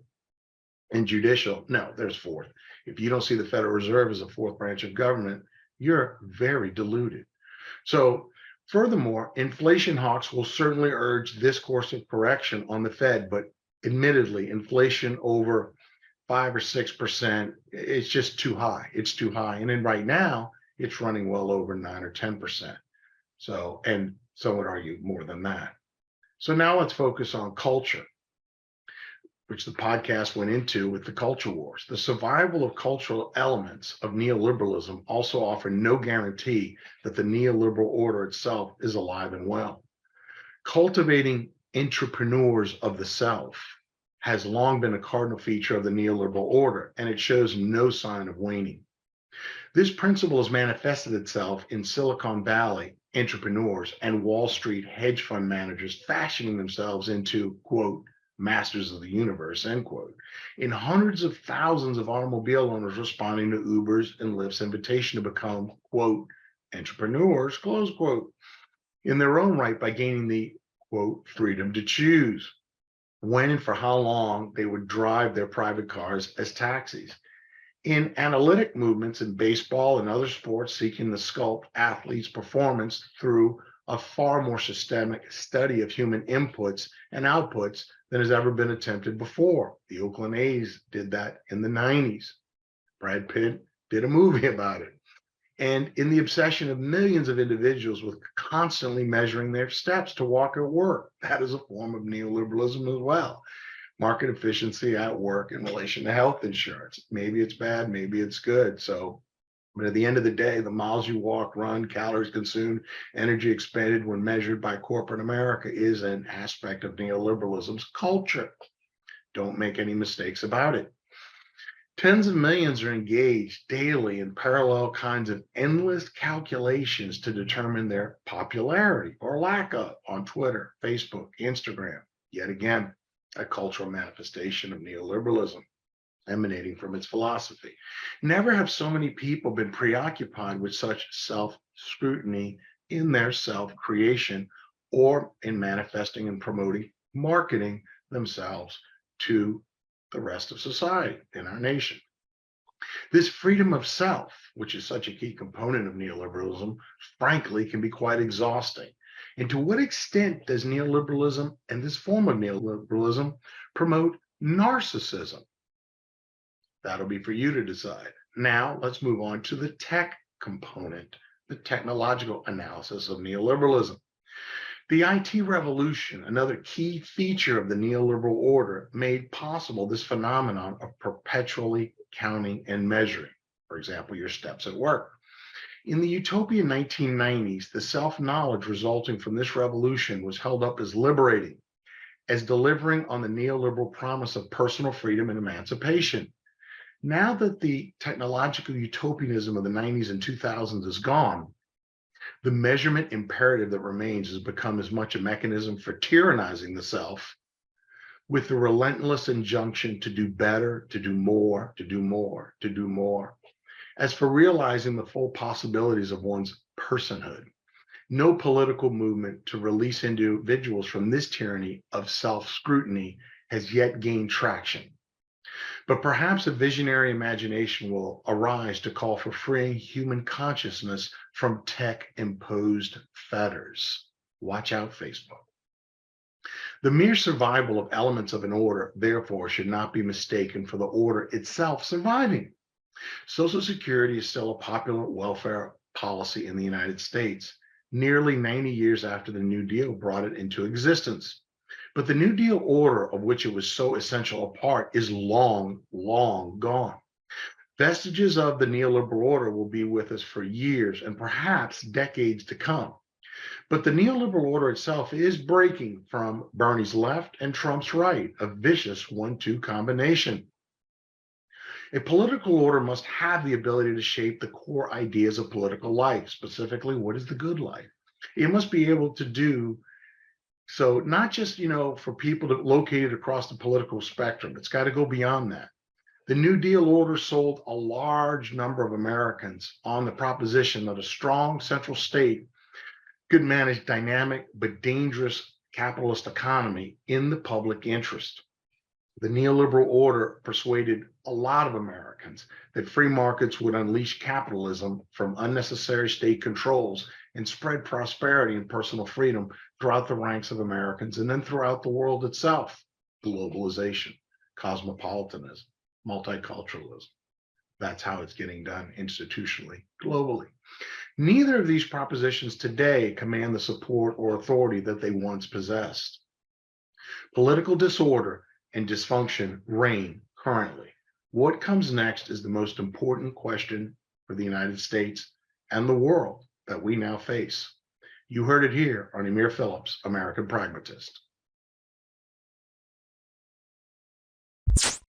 and judicial. No, there's fourth. If you don't see the Federal Reserve as a fourth branch of government, you're very deluded. So furthermore, inflation hawks will certainly urge this course of correction on the Fed, but admittedly, inflation over 5 or 6%. It's just too high. It's too high. And then right now, it's running well over 9 or 10%. So, and some would argue more than that. So now let's focus on culture, which the podcast went into with the culture wars. The survival of cultural elements of neoliberalism also offer no guarantee that the neoliberal order itself is alive and well. Cultivating entrepreneurs of the self has long been a cardinal feature of the neoliberal order, and it shows no sign of waning. This principle has manifested itself in Silicon Valley entrepreneurs and Wall Street hedge fund managers fashioning themselves into, quote, masters of the universe, end quote, in hundreds of thousands of automobile owners responding to Uber's and Lyft's invitation to become, quote, entrepreneurs, close quote, in their own right by gaining the, quote, freedom to choose when and for how long they would drive their private cars as taxis. In analytic movements in baseball and other sports seeking to sculpt athletes' performance through a far more systemic study of human inputs and outputs than has ever been attempted before. The Oakland A's did that in the 90s. Brad Pitt did a movie about it. And in the obsession of millions of individuals with constantly measuring their steps to walk at work, that is a form of neoliberalism as well. Market efficiency at work in relation to health insurance. Maybe it's bad, maybe it's good. So, but at the end of the day, the miles you walk, run, calories consumed, energy expended when measured by corporate America is an aspect of neoliberalism's culture. Don't make any mistakes about it. Tens of millions are engaged daily in parallel kinds of endless calculations to determine their popularity or lack of on Twitter, Facebook, Instagram. Yet again, a cultural manifestation of neoliberalism emanating from its philosophy. Never have so many people been preoccupied with such self-scrutiny in their self-creation or in manifesting and promoting, marketing themselves to the rest of society in our nation. This freedom of self, which is such a key component of neoliberalism, frankly, can be quite exhausting. And to what extent does neoliberalism and this form of neoliberalism promote narcissism? That'll be for you to decide. Now, let's move on to the tech component, the technological analysis of neoliberalism. The IT revolution, another key feature of the neoliberal order, made possible this phenomenon of perpetually counting and measuring, for example, your steps at work. In the utopian 1990s, the self-knowledge resulting from this revolution was held up as liberating, as delivering on the neoliberal promise of personal freedom and emancipation. Now that the technological utopianism of the 90s and 2000s is gone, the measurement imperative that remains has become as much a mechanism for tyrannizing the self with the relentless injunction to do better, to do more, to do more, to do more. As for realizing the full possibilities of one's personhood, no political movement to release individuals from this tyranny of self-scrutiny has yet gained traction. But perhaps a visionary imagination will arise to call for freeing human consciousness from tech-imposed fetters. Watch out, Facebook. The mere survival of elements of an order, therefore, should not be mistaken for the order itself surviving. Social Security is still a popular welfare policy in the United States, nearly 90 years after the New Deal brought it into existence. But the New Deal order of which it was so essential a part is long, long gone. Vestiges of the neoliberal order will be with us for years and perhaps decades to come. But the neoliberal order itself is breaking from Bernie's left and Trump's right, a vicious 1-2 combination. A political order must have the ability to shape the core ideas of political life, specifically, what is the good life? It must be able to do so, not just, for people located across the political spectrum. It's got to go beyond that. The New Deal order sold a large number of Americans on the proposition that a strong central state could manage dynamic but dangerous capitalist economy in the public interest. The neoliberal order persuaded a lot of Americans that free markets would unleash capitalism from unnecessary state controls and spread prosperity and personal freedom throughout the ranks of Americans and then throughout the world itself. Globalization, cosmopolitanism. multiculturalism. That's how it's getting done institutionally, globally. Neither of these propositions today command the support or authority that they once possessed. Political disorder and dysfunction reign currently. What comes next is the most important question for the United States and the world that we now face. You heard it here on Emir Phillips, American Pragmatist.